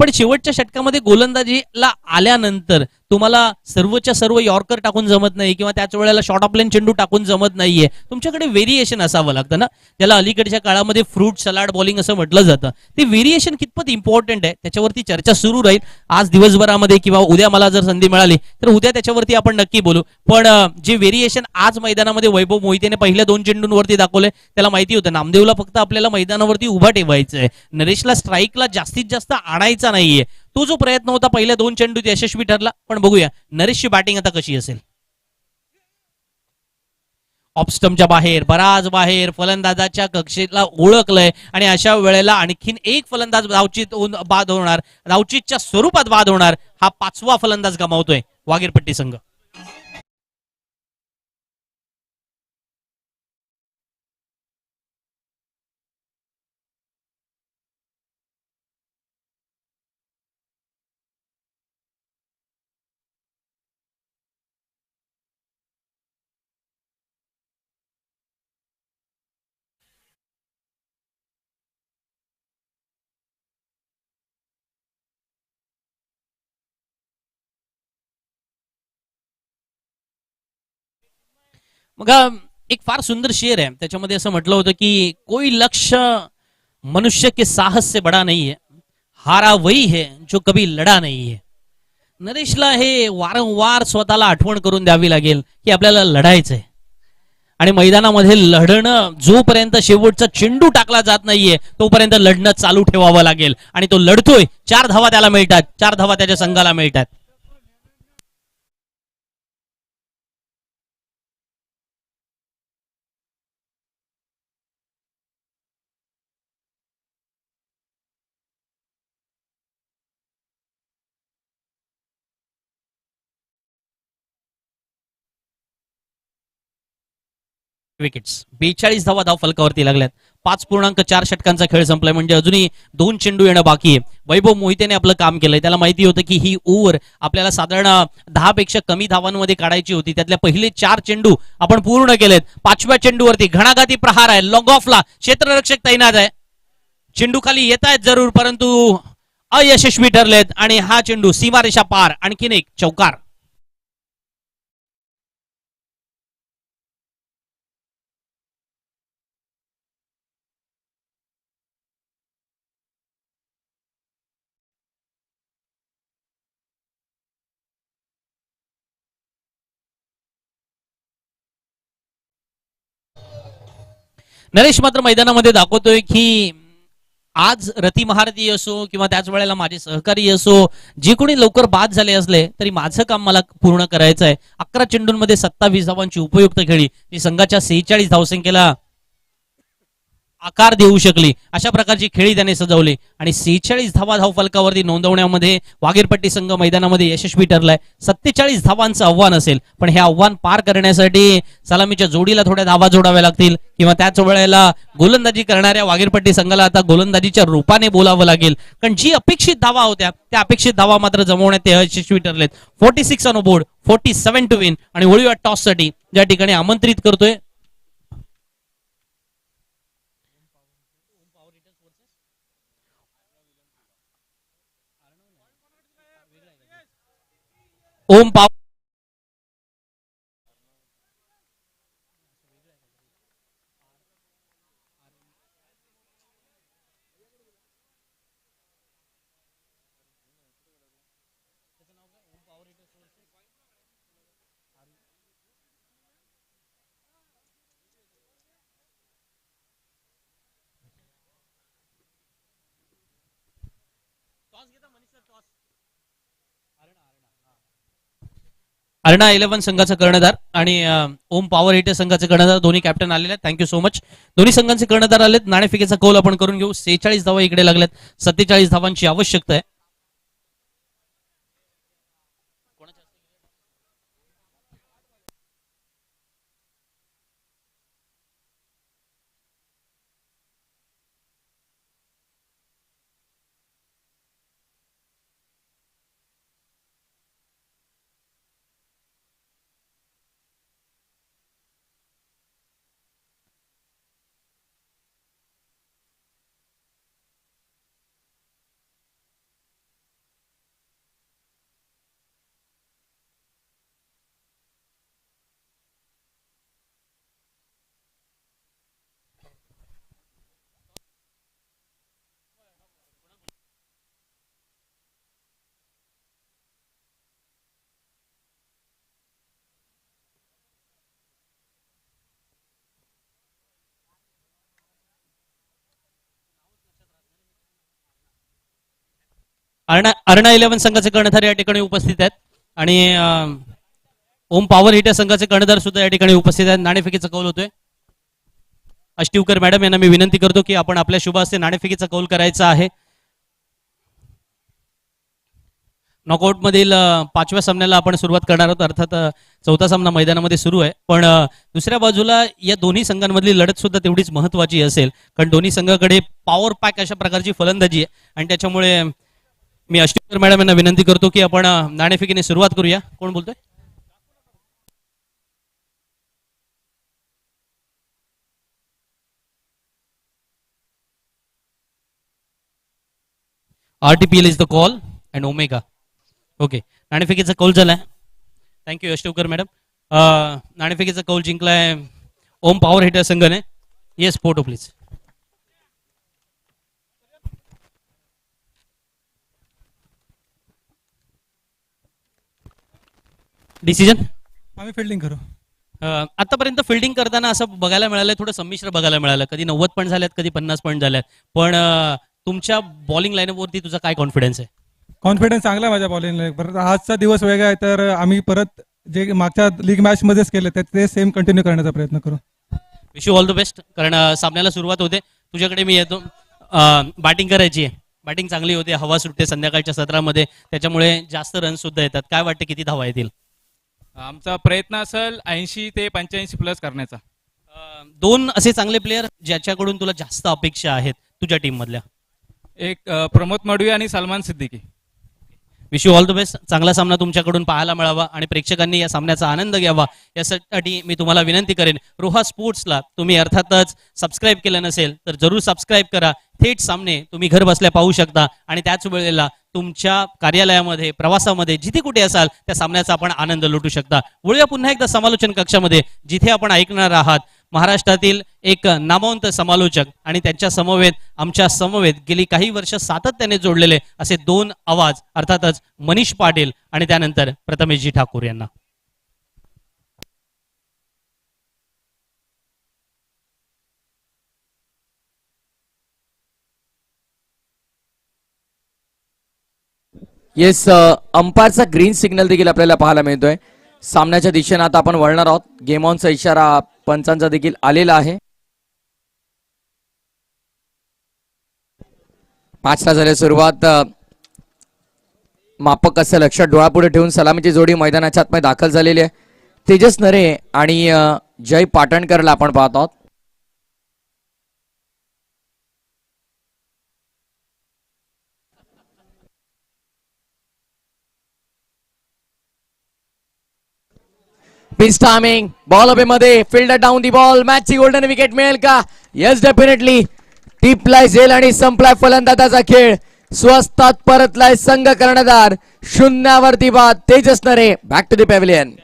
S2: पण शेवटच्या षटकामध्ये गोलंदाजीला आल्यानंतर तुम्हाला सर्वच्या सर्व यॉर्कर टाकून जमत नाही किंवा त्याच वेळेला शॉर्ट ऑफ प्लेन चेंडू टाकून जमत नाहीये. तुमच्याकडे व्हेरिएशन असावं लागतं ना, त्याला अलीकडच्या काळामध्ये फ्रूट सलाड बॉलिंग असं म्हटलं जातं. ते व्हेरिएशन कितपत इम्पॉर्टंट आहे त्याच्यावरती चर्चा सुरू राहील आज दिवसभरामध्ये किंवा उद्या मला जर संधी मिळाली तर उद्या त्याच्यावरती आपण नक्की बोलू. पण जे व्हेरिएशन आज मैदानामध्ये वैभव मोहितेने पहिल्या 2 चेंडूंवरती दाखवले त्याला माहिती होतं नामदेवला फक्त आपल्याला मैदानावरती उभा ठेवायचं आहे, नरेशला स्ट्राईकला जास्तीत जास्त आणायचा नाहीये. तो जो प्रयत्न होता पहिल्या 2 चेंडूत यशस्वी ठरला. पण बघूया नरेशची बॅटिंग आता कशी असेल. ऑफस्टमच्या बाहेर बराच बाहेर फलंदाजाच्या कक्षेला ओळखलंय आणि अशा वेळेला आणखीन एक फलंदाज धावचीत बाद होणार, धावचीतच्या स्वरूपात बाद होणार. हा 5वा फलंदाज गमावतोय वागीरपट्टी संघ. मग एक फार सुंदर शेर आहे त्याच्यामध्ये असं म्हटलं होतं की कोई लक्ष्य मनुष्य के साहस से बडा नहीं है, हारा वही है जो कभी लढा नाही है. नरेशला हे वारंवार स्वतःला आठवण करून द्यावी लागेल की आपल्याला लढायचंय आणि मैदानामध्ये लढणं जोपर्यंत शेवटचा चेंडू टाकला जात नाहीये तोपर्यंत लढणं चालू ठेवावं लागेल. आणि तो लढतोय. 4 धावा त्याला मिळतात, 4 धावा त्याच्या संघाला मिळतात. विकेट्स 42 धावा धाव फलकावरती लागल्यात. 5.4 षटकांचा खेळ संपलाय म्हणजे अजूनही 2 चेंडू येणं बाकी आहे. वैभव मोहितेने आपलं काम केलंय. त्याला माहिती होतं की ही ओव्हर आपल्याला साधारण 10 पेक्षा कमी धावांमध्ये काढायची होती. त्यातल्या पहिले 4 चेंडू आपण पूर्ण केलेत. 5व्या चेंडूवरती घणाघाती प्रहार आहे. लॉंग ऑफला क्षेत्ररक्षक तैनात आहे. चेंडू खाली येत आहेत जरूर परंतु अयशस्वी ठरलेत आणि हा चेंडू सीमारेषा पार. आणखीन एक चौकार. नरेश मात्र मैदानामध्ये दाखवतोय की आज रती महारथी असो किंवा त्याच वेळेला माझे सहकारी असो जे कोणी लवकर बाद झाले असले तरी माझं काम मला पूर्ण करायचं आहे. 11 चेंडूंमध्ये 27 धावांची उपयुक्त खेळी ती संघाच्या 46 धावसंख्येला आकार देऊ शकली. अशा प्रकारची खेळी त्याने सजवली आणि 46 धावा धाव फलकावरती नोंदवण्यामध्ये वागीरपट्टी संघ मैदानामध्ये यशस्वी ठरलाय. 47 धावांचं आव्हान असेल पण हे आव्हान पार करण्यासाठी सलामीच्या जोडीला थोड्या धावा जोडाव्या लागतील किंवा त्याच वेळेला गोलंदाजी करणाऱ्या वागीरपट्टी संघाला आता गोलंदाजीच्या रूपाने बोलावं लागेल. कारण जी अपेक्षित धावा होत्या त्या अपेक्षित धावा मात्र जमवण्यात ते यशस्वी ठरलेत. 46 ऑन बोर्ड, 47 टू विन. आणि वळूया टॉस साठी ज्या ठिकाणी आमंत्रित करतोय ओम पाव. अर्णा 11 संघाचा कर्णधार आणि ओम पॉवर हिटर संघाचे कर्णधार दोन्ही कॅप्टन आलेले आहेत. Thank you so much. दोन्ही संघांचे कर्णधार आलेत. नाणेफेकीचा कौल आपण करून घेऊ. 46 धावा इकडे लागल्यात. 47 धावांची आवश्यकता आहे. अर्णा 11 संघाचे कर्णधार या ठिकाणी उपस्थित आहेत आणि ओम पॉवर हिटर संघाचे कर्णधार सुद्धा या ठिकाणी उपस्थित आहेत. नाणेफेकीचा कौल होतोय. अष्टिवकर मॅडम यांना मी विनंती करतो की आपण आपल्या शुभ हस्ते नाणेफेकीचा कौल करायचा आहे. नॉकआउट मधील 5व्या सामन्याला आपण सुरुवात करणार आहोत. अर्थात 4था सामना मैदानामध्ये सुरू आहे, पण दुसऱ्या बाजूला या दोन्ही संघांमधली लढत सुद्धा तेवढीच महत्वाची असेल, कारण दोन्ही संघाकडे पॉवर पॅक अशा प्रकारची फलंदाजी आहे आणि त्याच्यामुळे मी अष्टिवकर मॅडम यांना विनंती करतो की आपण नाणेफेकीने सुरुवात करूया. कोण बोलतोय? RTPL is the call and Omega. Okay, नाणेफेकीचा कौल झालाय. Thank you Ashtavkar madam. नाणेफेकीचा कौल जिंकलाय ओम पॉवर हिटर संघाने. Yes, photo please. डिसिजन
S3: आम्ही फिल्डिंग करू.
S2: आतापर्यंत फिल्डिंग करताना असं बघायला मिळालंय, थोडं संमिश्र बघायला मिळालं. कधी 90 पॉईंट झाल्यात, कधी 50 पॉईंट झाल्यात, पण तुमच्या बॉलिंग लाईनअपवरती तुझा काय कॉन्फिडन्स आहे?
S3: कॉन्फिडन्स चांगला आहे माझ्या बॉलिंगला. परत आजचा दिवस वेगळा आहे, तर आम्ही परत जे मागच्या लीग मॅच मध्येच केले ते सेम कंटिन्यू करण्याचा प्रयत्न करू.
S2: Wish you all the best. कारण सामन्याला सुरुवात होते, तुझ्याकडे मी येतो. बॅटिंग करायची आहे, बॅटिंग चांगली होते, हवा सुटते संध्याकाळच्या सत्रामध्ये, त्याच्यामुळे जास्त रन सुद्धा येतात. काय वाटतं किती धावा येतील?
S4: आमचा प्रयत्न असेल 80 ते 85 प्लस करण्याचा.
S2: दोन असे चांगले प्लेयर ज्याच्याकडून तुला जास्त अपेक्षा आहेत तुझ्या टीम मधल्या?
S4: एक प्रमोद मडवी आणि Salman Siddiqui.
S2: Wish you all the best. चांगला सामना तुमच्याकडून पाहायला मिळावा आणि प्रेक्षकांनी या सामन्याचा आनंद घ्यावा यासाठी मी तुम्हाला विनंती करेन, रोहा स्पोर्ट्सला तुम्ही अर्थातच सबस्क्राईब केलं नसेल तर जरूर सबस्क्राईब करा. थेट सामने तुम्ही घर बसल्या पाहू शकता आणि त्याच वेळेला तुमच्या कार्यालयामध्ये, प्रवासामध्ये, जिथे कुठे असाल त्या सामन्याचा आपण आनंद लुटू शकता. वळूया पुन्हा एकदा समालोचन कक्षामध्ये, जिथे आपण ऐकणार आहात महाराष्ट्रातील एक नामवंत समालोचक आणि त्यांच्या समवेत, आमच्या समवेत गेली काही वर्ष सातत्याने जोडलेले असे दोन आवाज, अर्थातच मनीष पाटील आणि त्यानंतर प्रथमेशजी ठाकूर यांना.
S1: येस, अंपायरचा ग्रीन सिग्नल देखील आपल्याला पाहायला मिळतोय. सामन्याच्या दिशेने आता आपण वळणार आहोत. गेम ऑनचा इशारा पंचांचा देखील आलेला आहे. 5ला झाली सुरुवात. मापक असं लक्षात डोळ्यापुढे ठेवून सलामीची जोडी मैदानाच्या आतमध्ये दाखल झालेली आहे. तेजस नरे आणि जय पाटणकरला आपण पाहत आहोत. पिच टायमिंग, बॉल अवे मध्ये, फिल्डर डाऊन दी बॉल. मॅचची गोल्डन विकेट मिळेल का? Yes, definitely. टिपलाय झेल आणि संपलाय फलंदाजाचा खेळ. स्वस्तात परतलाय संघ कर्णधार. 0वरती बाद. तेजस नरे बॅक टू द पॅव्हिलियन.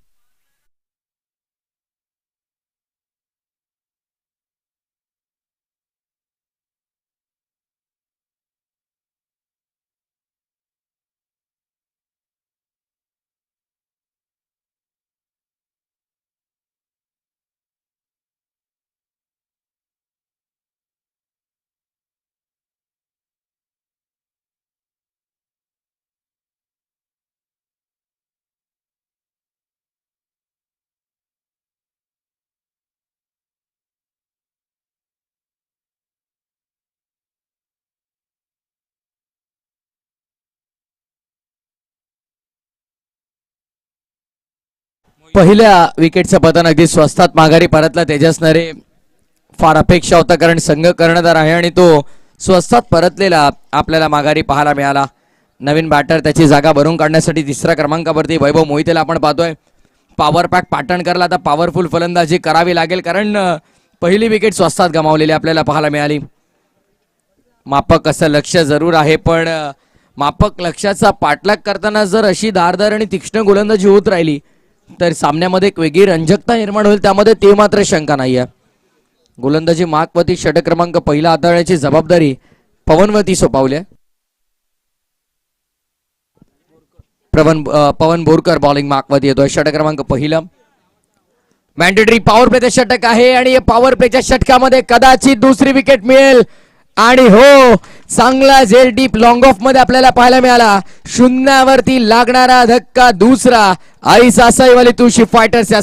S1: पहिल्या विकेटचं पतन अगदी स्वस्तात माघारी परतला तेजस नरे. फार अपेक्षा होता, कारण संघ कर्णधार आहे आणि तो स्वस्तात परतलेला आपल्याला माघारी पाहायला मिळाला. नवीन बॅटर त्याची जागा भरून काढण्यासाठी 3ऱ्या क्रमांकावरती वैभव मोहितेला आपण पाहतोय. पॉवर पॅक पाटणकरला आता पॉवरफुल फलंदाजी करावी लागेल, कारण पहिली विकेट स्वस्तात गमावलेली आपल्याला पाहायला मिळाली. मापक असं लक्ष जरूर आहे, पण मापक लक्षाचा पाठलाग करताना जर अशी धारदार आणि तीक्ष्ण गोलंदाजी होत राहिली तर सामन्यामध्ये एक वेगळी रंजकता निर्माण होईल, त्यामध्ये ते मात्र शंका नाहीये. गोलंदाजी मार्कवरती षटक क्रमांक पहिला हाताळण्याची जबाबदारी पवनवरती सोपवली. पवन बोरकर बॉलिंग मार्कवरती येतोय. षटक क्रमांक पहिला मॅन्डेटरी पॉवर प्लेचं षटक आहे आणि या पॉवर प्लेच्या षटकामध्ये कदाचित दुसरी विकेट मिळेल. आणि हो, चांगला झेल डीप लॉंग ऑफ मध्ये आपल्याला पाहायला मिळाला. शून्यावरती लागणारा धक्का दुसरा आई सासाईवाली तुळशी फायटर्स या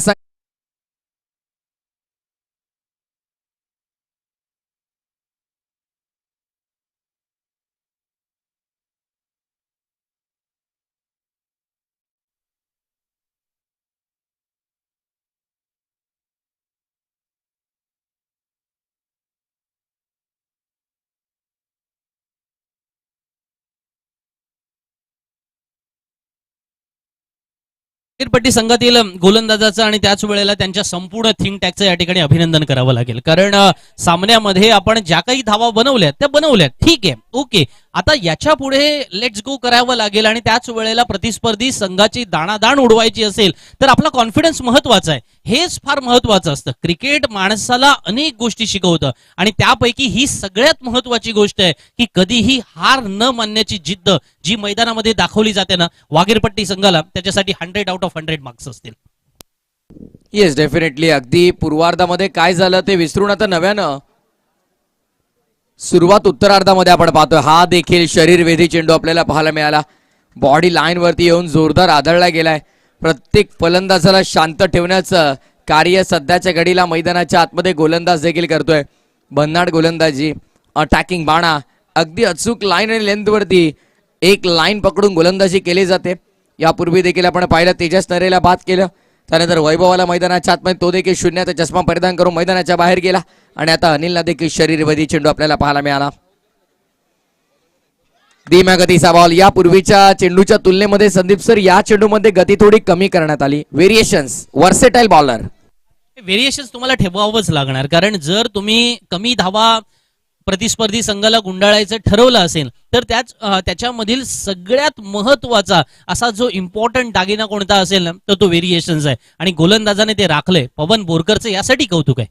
S2: पट्टी संघातील गोलंदाजाचं आणि त्याच वेळेला त्यांच्या संपूर्ण थिंक टॅकचं या ठिकाणी अभिनंदन करावं लागेल. कारण सामन्यामध्ये आपण ज्या काही धावा बनवल्यात त्या बनवल्यात, ठीक आहे, ओके. आता याच्या पुढे लेट्स गो करावं लागेल आणि त्याच वेळेला प्रतिस्पर्धी संघाची दाणादाण उडवायची असेल तर आपला कॉन्फिडन्स महत्वाचा आहे. हेच फार महत्वाचं असतं. क्रिकेट माणसाला अनेक गोष्टी शिकवतं आणि त्यापैकी ही सगळ्यात महत्वाची गोष्ट आहे की कधीही हार न मानण्याची जिद्द जी मैदानामध्ये दाखवली जाते ना, वाघेरपट्टी संघाला त्याच्यासाठी 100 आउट ऑफ 100 मार्क्स असतील.
S1: Yes, definitely. अगदी पूर्वार्धामध्ये काय झालं ते विसरून आता नव्यानं सुरुवात उत्तरार्धामध्ये आपण पाहतोय. हा देखील शरीरवेधी चेंडू आपल्याला पाहायला मिळाला. बॉडी लाईन वरती येऊन जोरदार आदळला गेलाय. प्रत्येक फलंदाजाला शांत ठेवण्याचं कार्य सध्याच्या घडीला मैदानाच्या आतमध्ये गोलंदाज देखील करतोय. भन्नाट गोलंदाजी, अटॅकिंग बाणा, अगदी अचूक लाईन आणि लेंथ वरती एक लाईन पकडून गोलंदाजी केली जाते. यापूर्वी देखील आपण पाहिलं तेजस नरेला बाद केलं. त्यानंतर वैभवाला मैदानाच्या आतमध्ये तो देखील शून्याचा चष्मा परिधान करून मैदानाच्या बाहेर गेला आणि आता अनिलला देखील शरीरवधी चेंडू आपल्याला पाहायला मिळाला. धीम्या गतीचा बॉल. यापूर्वीच्या चेंडूच्या तुलनेमध्ये संदीप सर या चेंडूमध्ये गती थोडी कमी करण्यात आली. Variations, versatile bowler.
S2: व्हेरिएशन्स तुम्हाला ठेवावंच लागणार. कारण जर तुम्ही कमी धावा प्रतिस्पर्धी संघाला गुंडाळायचं ठरवलं असेल तर त्याच्यामधील सगळ्यात महत्वाचा असा जो इम्पॉर्टंट दागिना कोणता असेल ना, तर तो व्हेरिएशन्स आहे आणि गोलंदाजाने ते राखलंय. पवन बोरकरचं यासाठी कौतुक आहे.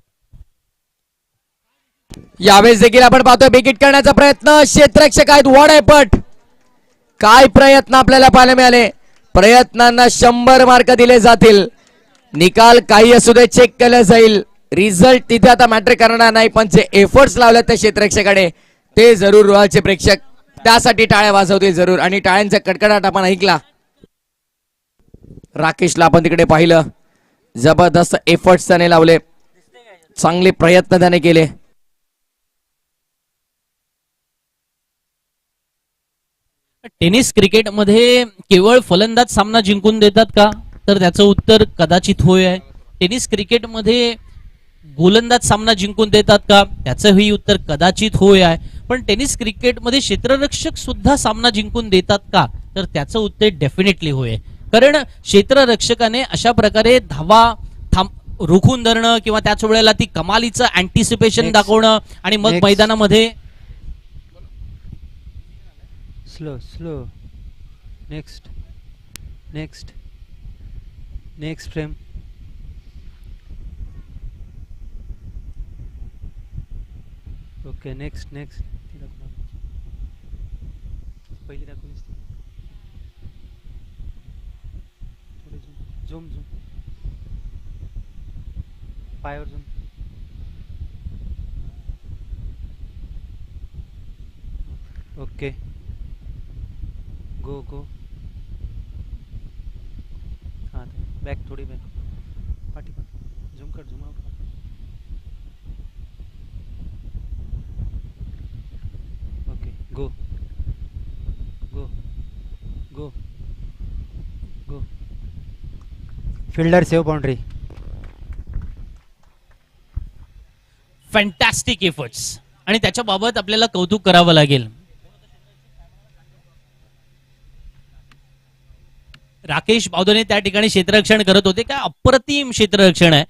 S1: यावेळेस देखील आपण पाहतोय विकेट करण्याचा प्रयत्न. क्षेत्ररक्षक आहेत वॉड आहे, पट काय प्रयत्न आपल्याला पाहायला मिळाले. प्रयत्नांना 100 मार्क दिले जातील. निकाल काही असू दे चेक केलं जाईल. रिझल्ट तिथे आता मॅटर करणार नाही, पण जे एफर्ट्स लावले त्या क्षेत्ररक्षकाने ते जरूर रोहाचे प्रेक्षक त्यासाठी टाळ्या वाजवतील जरूर. आणि टाळ्यांचा कडकडाट आपण ऐकला. राकेशला आपण तिकडे पाहिलं, जबरदस्त एफर्ट्स त्याने लावले, चांगले प्रयत्न त्याने केले.
S2: टेनिस क्रिकेटमध्ये केवळ फलंदाज सामना जिंकून देतात का, तर त्याचं उत्तर कदाचित होय आहे. टेनिस क्रिकेटमध्ये गोलंदाज सामना जिंकून देतात का, त्याचंही उत्तर कदाचित होय आहे. पण टेनिस क्रिकेटमध्ये क्षेत्ररक्षक सुद्धा सामना जिंकून देतात का, तर त्याचं उत्तर डेफिनेटली होय आहे. कारण क्षेत्ररक्षकाने अशा प्रकारे धावा रोखून धरणं किंवा त्याच वेळेला ती कमालीचं अँटिसिपेशन दाखवणं आणि मग मैदानामध्ये
S5: slow next frame. Okay, next पहिली दाखवून झूम पायावर झूम. ओके, गो हाँ, बैक थोड़ी बैक, पार्टी झूम कर, झूम out. Okay, go. Fielder save boundary.
S2: Fantastic efforts आणि त्याच्याबाबत आपल्याला कौतुक करावं लागेल. राकेश बावधने त्या ठिकाणी क्षेत्ररक्षण करत होते. काय अप्रतिम क्षेत्ररक्षण आहे.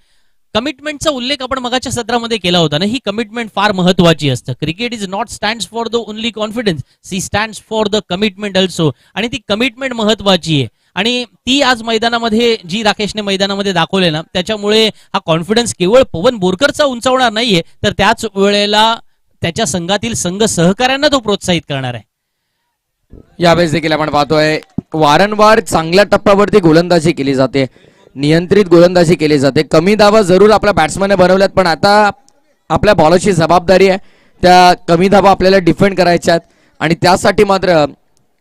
S2: कमिटमेंटचा उल्लेख आपण मगाच्या सत्रामध्ये केला होता ना. ही कमिटमेंट फार महत्वाची असतं. Cricket is not stands for the only confidence, C stands for the commitment also. आणि ती कमिटमेंट महत्वाची आहे आणि ती आज मैदानामध्ये जी राकेशने मैदानामध्ये दाखवले ना, त्याच्यामुळे हा कॉन्फिडन्स केवळ पवन बोरकरचा उंचावणार नाहीये, तर त्याच वेळेला त्याच्या संघातील संघ सहकाऱ्यांना तो प्रोत्साहित करणार आहे.
S1: यावेळेस देखील आपण पाहतोय वारंवार चांगल्या टप्प्यावरती गोलंदाजी केली जाते, नियंत्रित गोलंदाजी केली जाते. कमी धावा जरूर आपल्या बॅट्समॅनने बनवल्यात, पण आता आपल्या बॉलरची जबाबदारी आहे त्या कमी धाबा आपल्याला डिफेंड करायच्यात आणि त्यासाठी मात्र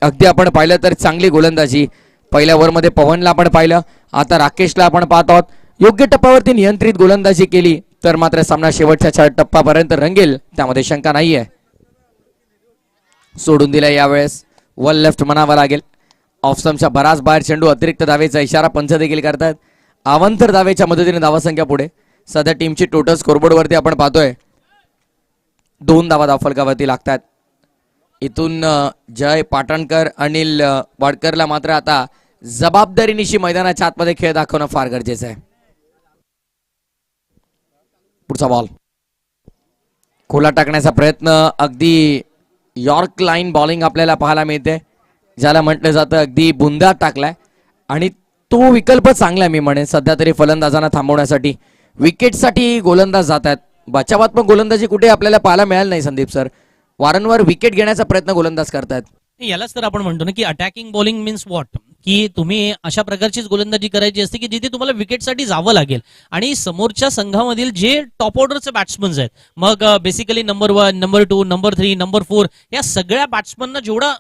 S1: अगदी आपण पाहिलं तर चांगली गोलंदाजी. पहिल्या ओव्हरमध्ये पवनला आपण पाहिलं, आता राकेशला आपण पाहत आहोत. योग्य टप्प्यावरती नियंत्रित गोलंदाजी केली तर मात्र सामना शेवटच्या टप्प्यापर्यंत रंगेल, त्यामध्ये शंका नाहीये. सोडून दिलाय यावेळेस, वन लेफ्ट म्हणावा लागेल. ऑफस्टम्पच्या बराच बाहेर चेंडू, अतिरिक्त धावेचा इशारा पंच देखील करतात. अवांतर धावेच्या मदतीने धावासंख्या पुढे. सध्या टीमची टोटल स्कोरबोर्ड वरती आपण पाहतोय 2 धावा धावफलकावरती लागतात. इथून जय पाटणकर, अनिल वाडकरला मात्र आता जबाबदारीनिशी मैदानाच्या आतमध्ये खेळ दाखवणं फार गरजेचं आहे. पुढचा बॉल खोला टाकण्याचा प्रयत्न, अगदी यॉर्क लाईन बॉलिंग आपल्याला पाहायला मिळते, ज्याला म्हटलं जातं अगदी बुंदात टाकलाय. आणि तो विकल्प चांगला आहे मी म्हणेन सध्या तरी फलंदाजांना थांबवण्यासाठी. विकेटसाठी गोलंदाज जात आहेत, बचावात्मक गोलंदाजी कुठे आपल्याला पाहायला मिळाली नाही. संदीप सर वारंवार विकेट घेण्याचा प्रयत्न गोलंदाज करतात.
S2: यालाच तर आपण म्हणतो ना की अटॅकिंग बॉलिंग मीन्स व्हॉट, की तुम्ही अशा प्रकारचीच गोलंदाजी करायची असते की जिथे तुम्हाला विकेटसाठी जावं लागेल. आणि समोरच्या संघामधील जे टॉप ऑर्डरचे बॅट्समन्स आहेत, मग basically number 1, number 2, number 3, number 4, या सगळ्या बॅट्समनना जेवढा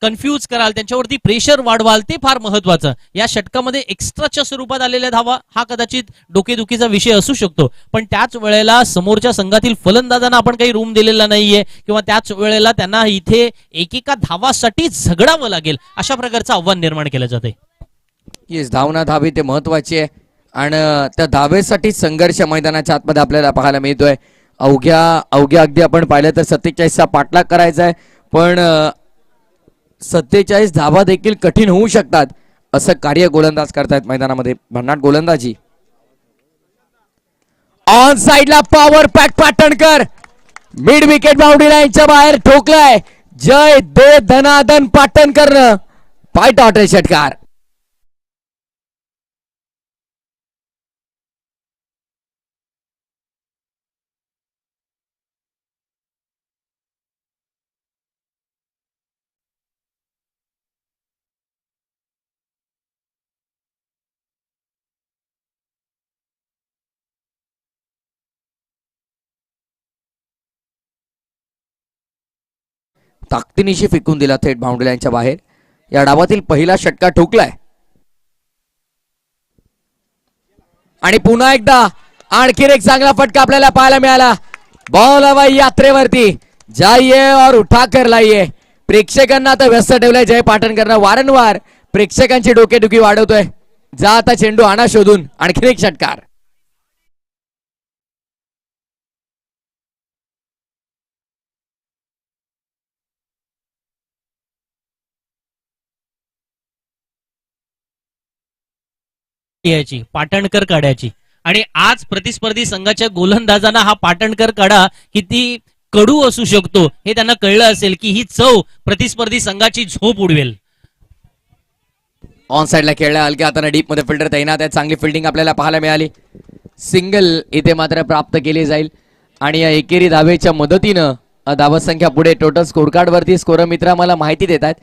S2: कन्फ्यूज कराल, त्यांच्यावरती प्रेशर वाढवाल, ते फार महत्वाचं. या षटकामध्ये एक्स्ट्राच्या स्वरूपात आलेल्या धावा हा कदाचित डोकेदुखीचा विषय असू शकतो, पण त्याच वेळेला समोरच्या संघातील फलंदाजांना आपण काही रूम दिलेला नाहीये, किंवा त्याच वेळेला त्यांना इथे एकेका धावासाठी झगडावं लागेल, अशा प्रकारचं आव्हान निर्माण केलं जाते.
S1: येस, धावना धावी ते महत्वाची आहे आणि त्या धावेसाठी संघर्ष मैदानाच्या आतमध्ये आपल्याला पाहायला मिळतोय. अवघ्या अगदी आपण पाहिलं तर 47चा पाठलाग करायचा आहे, पण 47 धावा देखील कठीण होऊ शकतात असं कार्य गोलंदाज करतायत मैदानामध्ये. भन्नाट गोलंदाजी. ऑन साइडला power pack Patankar, mid wicket boundary लाईनच्या बाहेर ठोकलाय. जय दे धनादन पाटणकरनं पाय टॉटे षटकार. ताकदीनिशी फेकून दिला थेट बाउंड्री लाईनच्या बाहेर. या डावातील पहिला षटकार ठोकलाय आणि पुन्हा एकदा आणखी एक चांगला फटका आपल्याला पाहायला मिळाला. बॉल हवाई यात्रेवरती, जाइए और उठा कर लाइए. प्रेक्षकांना आता व्यस्त ठेवलंय जय पाटणकरनं. वारंवार प्रेक्षकांची डोकेदुखी वाढवतोय. जा आता चेंडू आणा शोधून, आणखी एक षटकार.
S2: याची पाटणकर काढ्याची. आणि आज प्रतिस्पर्धी संघाच्या गोलंदाजांना हा पाटणकर काढा किती कडू असू शकतो हे त्यांना कळलं असेल, की ही चव प्रतिस्पर्धी संघाची झोप उडवेल.
S1: ऑन साइडला खेळला, हलक्या हाताने डीप मध्ये फिल्डर तैनात आहे. चांगली फिल्डिंग आपल्याला पाहायला मिळाली. सिंगल इथे मात्र प्राप्त केली जाईल आणि या एकेरी धावेच्या मदतीनं धावसंख्या पुढे. टोटल स्कोर कार्ड वरती स्कोर मित्र मला माहिती देतात.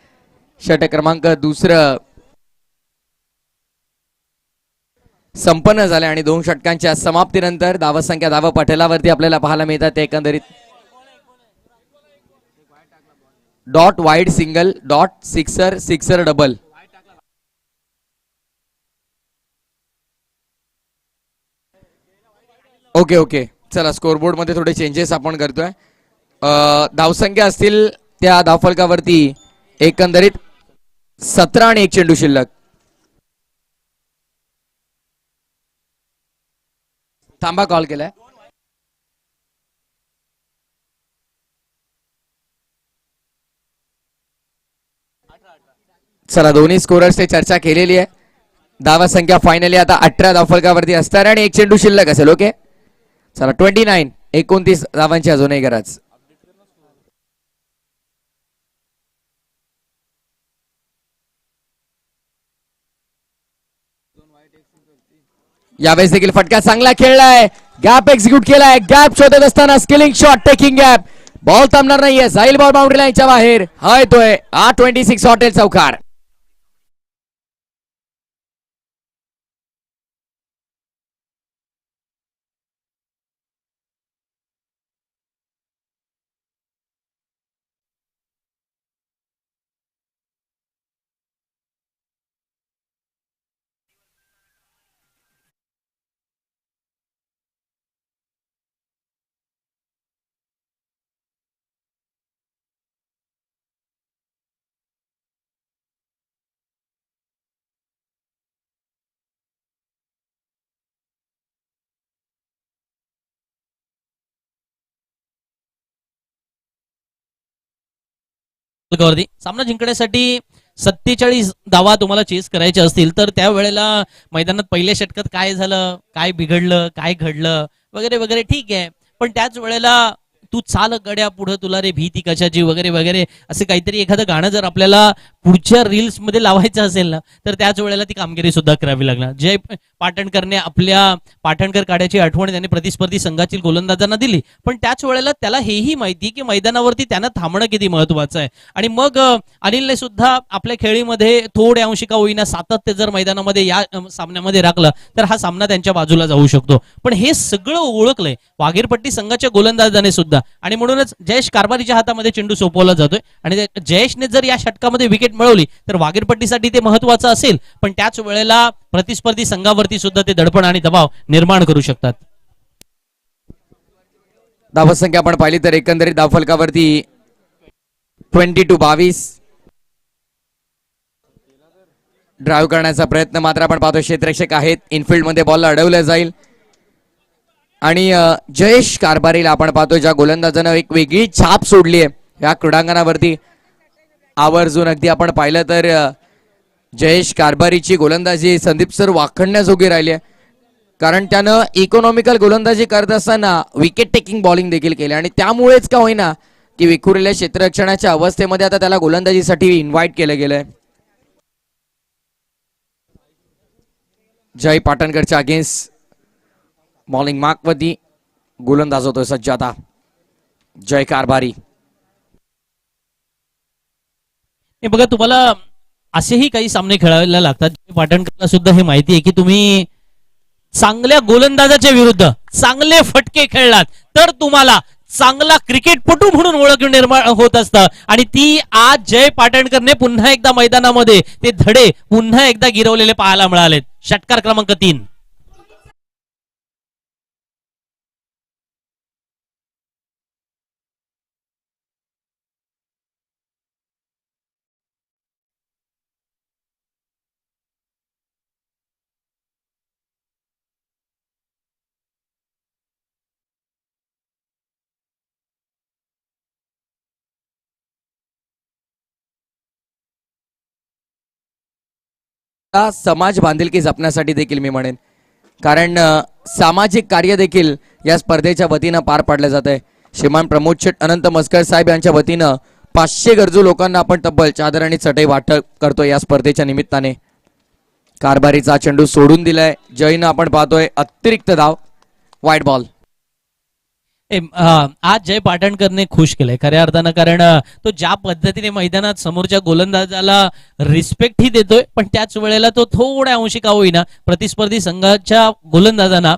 S1: षटक क्रमांक दुसरं संपन्न झाले आणि 2 षटकांच्या समाप्तीनंतर धावसंख्या धाव पटलावरती आपल्याला पाहायला मिळतात. एकंदरीत dot wide single, dot sixer, sixer double. Okay okay, चला स्कोरबोर्ड मध्ये थोडे चेंजेस आपण करतोय. धावसंख्या असतील त्या धावफलकावरती एकंदरीत 17 आणि 1 चेंडू शिल्लक. थांबा, कॉल केलाय. चला, दोन्ही स्कोरर्सने चर्चा केलेली आहे. धावा संख्या फायनली आता 18 धावफलकावरती असणार आणि 1 चेंडू शिल्लक असेल. ओके, चला 29 धावांची अजूनही गरज. यावेळेस देखील फटका चांगला खेळलाय, गॅप एक्झिक्यूट केलाय. गॅप शोधत असताना skilling shot, taking gap. Ball थांबणार नाहीये, जाईल बॉल बाउंड्री लाईनच्या बाहेर. हा येतोय 26 हॉटेल चौकार.
S2: वरती सामना जिंकण्यासाठी 47 धावा तुम्हाला चेस करायचे असतील तर त्यावेळेला मैदानात पहिल्या षटकात काय झालं, काय बिघडलं, काय घडलं वगैरे वगैरे ठीक आहे, पण त्याच वेळेला तू चाल गड्या पुढे तुला रे भीती कशाची वगैरे वगैरे असे काहीतरी एखादं गाणं जर आपल्याला पुढच्या रील्स मध्ये लावायचं असेल ना तर त्याच वेळेला ती कामगिरी सुद्धा करावी लागणार. जय पाटणकरने आपल्या पाटणकर काड्याची आठवण त्यांनी प्रतिस्पर्धी संघातील गोलंदाजांना दिली, पण त्याच वेळेला त्याला हेही माहिती की मैदानावरती त्यांना थांबणं किती महत्वाचं आहे. आणि मग अनिलने सुद्धा आपल्या खेळीमध्ये थोड्या अंशी का होईना सातत्य जर मैदानामध्ये या सामन्यामध्ये राखलं तर हा सामना त्यांच्या बाजूला जाऊ शकतो. पण हे सगळं ओळखलंय वाघेरपट्टी संघाच्या गोलंदाजाने सुद्धा आणि म्हणूनच जयेश कारभारीच्या हातामध्ये चेंडू सोपवला जातोय आणि जयेशने जर या षटकामध्ये विकेट मिळवली तर वाघेरपट्टीसाठी ते महत्वाचं असेल, पण त्याच वेळेला प्रतिस्पर्धी संघावरती सुद्धा ते दडपण आणि दबाव निर्माण करू शकतात.
S1: धावसंख्या आपण पाहिली तर एकंदरीत धावफलकावरती 22 ड्राईव्ह करण्याचा प्रयत्न मात्र आपण पाहतो क्षेत्ररक्षक आहेत. इनफिल्ड मध्ये बॉलला अडवलं जाईल आणि जयेश कारभारीला आपण पाहतो ज्या गोलंदाजानं एक वेगळी छाप सोडली आहे या क्रीडांगणावरती. आवर्जून अगदी आपण पाहिलं तर जयेश कारभारीची गोलंदाजी संदीप सर वाखणण्याजोगी राहिली आहे, कारण त्यानं इकॉनॉमिकल गोलंदाजी करत असताना विकेट टेकिंग बॉलिंग देखील केली आणि त्यामुळेच का होईना की विखुरलेल्या क्षेत्ररक्षणाच्या अवस्थेमध्ये आता त्याला गोलंदाजीसाठी इन्व्हाइट केलं गेलंय. जय पाटणकरच्या अगेन्स्ट बॉलिंग मार्कवरती गोलंदाज होतोय सज्ज आता जय कारभारी.
S2: हे बघा तुम्हाला असेही काही सामने खेळायला लागतात. पाटणकरला सुद्धा हे माहिती आहे की तुम्ही चांगल्या गोलंदाजाच्या विरुद्ध चांगले फटके खेळलात तर तुम्हाला चांगला क्रिकेटपटू म्हणून ओळख निर्माण होत असतं आणि ती आज जय पाटणकरने पुन्हा एकदा मैदानामध्ये ते धडे पुन्हा एकदा गिरवलेले पाहायला मिळालेत. षटकार क्रमांक 3.
S1: समाज बांधिलकी जपण्यासाठी देखील मी म्हणेन, कारण सामाजिक कार्य देखील या स्पर्धेच्या वतीनं पार पाडलं जात आहे. श्रीमान प्रमोद शेठ अनंत मस्कर साहेब यांच्या वतीनं 500 गरजू लोकांना आपण तब्बल चादर आणि चटई वाटप करतो या स्पर्धेच्या निमित्ताने. कारभारीचा चेंडू सोडून दिलाय जयनं आपण पाहतोय अतिरिक्त धाव वाईट बॉल.
S2: आज जय पाटणकरने खुश केलंय खऱ्या अर्थानं, कारण तो ज्या पद्धतीने मैदानात समोरच्या गोलंदाजाला रिस्पेक्ट ही देतोय पण त्याच वेळेला तो थोड्या अंशी का होईना प्रतिस्पर्धी संघाच्या गोलंदाजांना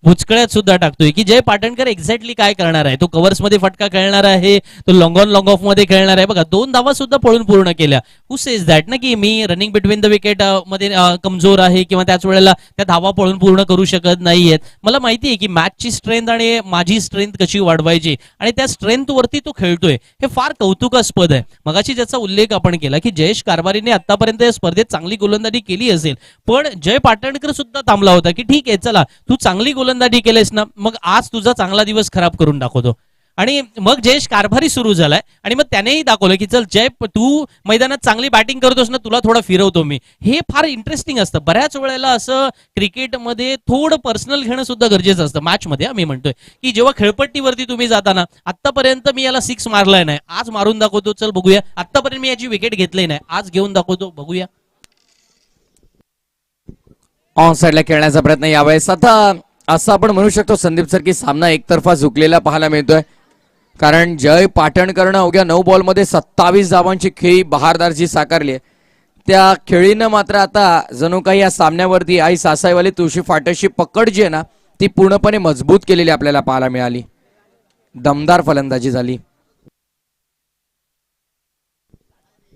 S2: बुचकळ्यात सुद्धा टाकतोय की जय पाटणकर एक्झॅक्टली काय करणार आहे. तो कव्हर्स मध्ये फटका खेळणार आहे, तो लॉंग ऑन लॉंग ऑफ मध्ये खेळणार आहे. बघा 2 धावा सुद्धा पळून पूर्ण केल्या. हु सेज दॅट ना की मी रनिंग बिटवीन द विकेट मध्ये कमजोर आहे किंवा त्याच वेळेला त्या धावा पळून पूर्ण करू शकत नाहीयेत. मला माहिती आहे की मॅचची स्ट्रेंथ आणि माझी स्ट्रेंथ कशी वाढवायची आणि त्या स्ट्रेंथ वरती तो खेळतोय हे फार कौतुकास्पद आहे. मगाशी ज्याचा उल्लेख आपण केला की जयेश कारभारीने आतापर्यंत या स्पर्धेत चांगली गोलंदाजी केली असेल, पण जय पाटणकर सुद्धा थांबला होता की ठीक आहे चला तू चांगली गोलंदाजी केलेस ना, मग आज तुझा चांगला दिवस खराब करून दाखवतो. आणि मग जयेश कारभारी सुरू झालाय आणि मग त्यानेही दाखवलं की चल जय तू मैदानात चांगली बॅटिंग करतोस ना, तुला थोडा फिरवतो मी. हे फार इंटरेस्टिंग असतं. बऱ्याच वेळेला असं क्रिकेटमध्ये थोडं पर्सनल घेणं सुद्धा गरजेचं असतं. मॅचमध्ये मी म्हणतोय की जेव्हा खेळपट्टीवरती तुम्ही जाताना आतापर्यंत मी याला 6 मारलाय नाही, आज मारून दाखवतो, चल बघूया. आतापर्यंत मी याची विकेट घेतली नाही, आज घेऊन दाखवतो, बघूया.
S1: ऑन साइडला खेळण्याचा प्रयत्न यावेळेस आता असं आपण म्हणू शकतो संदीप सर की सामना एकतर्फा झुकलेला पाहायला मिळतोय, कारण जय पाटणकरनं अवघ्या 9 बॉलमध्ये 27 धावांची खेळी बहारदारची साकारली आहे. त्या खेळीनं मात्र आता जणू काही या सामन्यावरती आई सासाईवाली तुळशी फाटशी पकड जी आहे ना ती पूर्णपणे मजबूत केलेली आपल्याला पाहायला मिळाली. दमदार फलंदाजी झाली.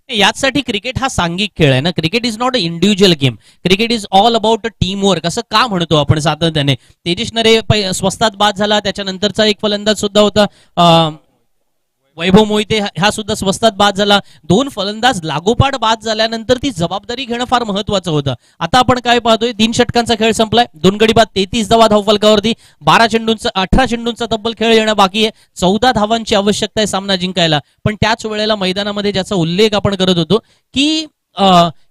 S2: यासाठी क्रिकेट हा सांघिक खेळ आहे ना. Cricket is not a individual game. Cricket is all about a team work. असं का म्हणतो आपण सातत्याने. तेजस नरे स्वस्तात बाद झाला, त्याच्यानंतरचा एक फलंदाज सुद्धा होता वैभव मोहिते हा सुद्धा स्वस्तात बाद झाला. 2 फलंदाज लागोपाठ बाद झाल्यानंतर ती जबाबदारी घेणं फार महत्वाचं होतं. आता आपण काय पाहतोय, 3 षटकांचा खेळ संपलाय, 2 गडी बाद, 33 धावा धावफलकावरती, 18 चेंडूंचा तब्बल खेळ येणं बाकी आहे. 14 धावांची आवश्यकता आहे सामना जिंकायला. पण त्याच वेळेला मैदानामध्ये ज्याचा उल्लेख आपण करत होतो की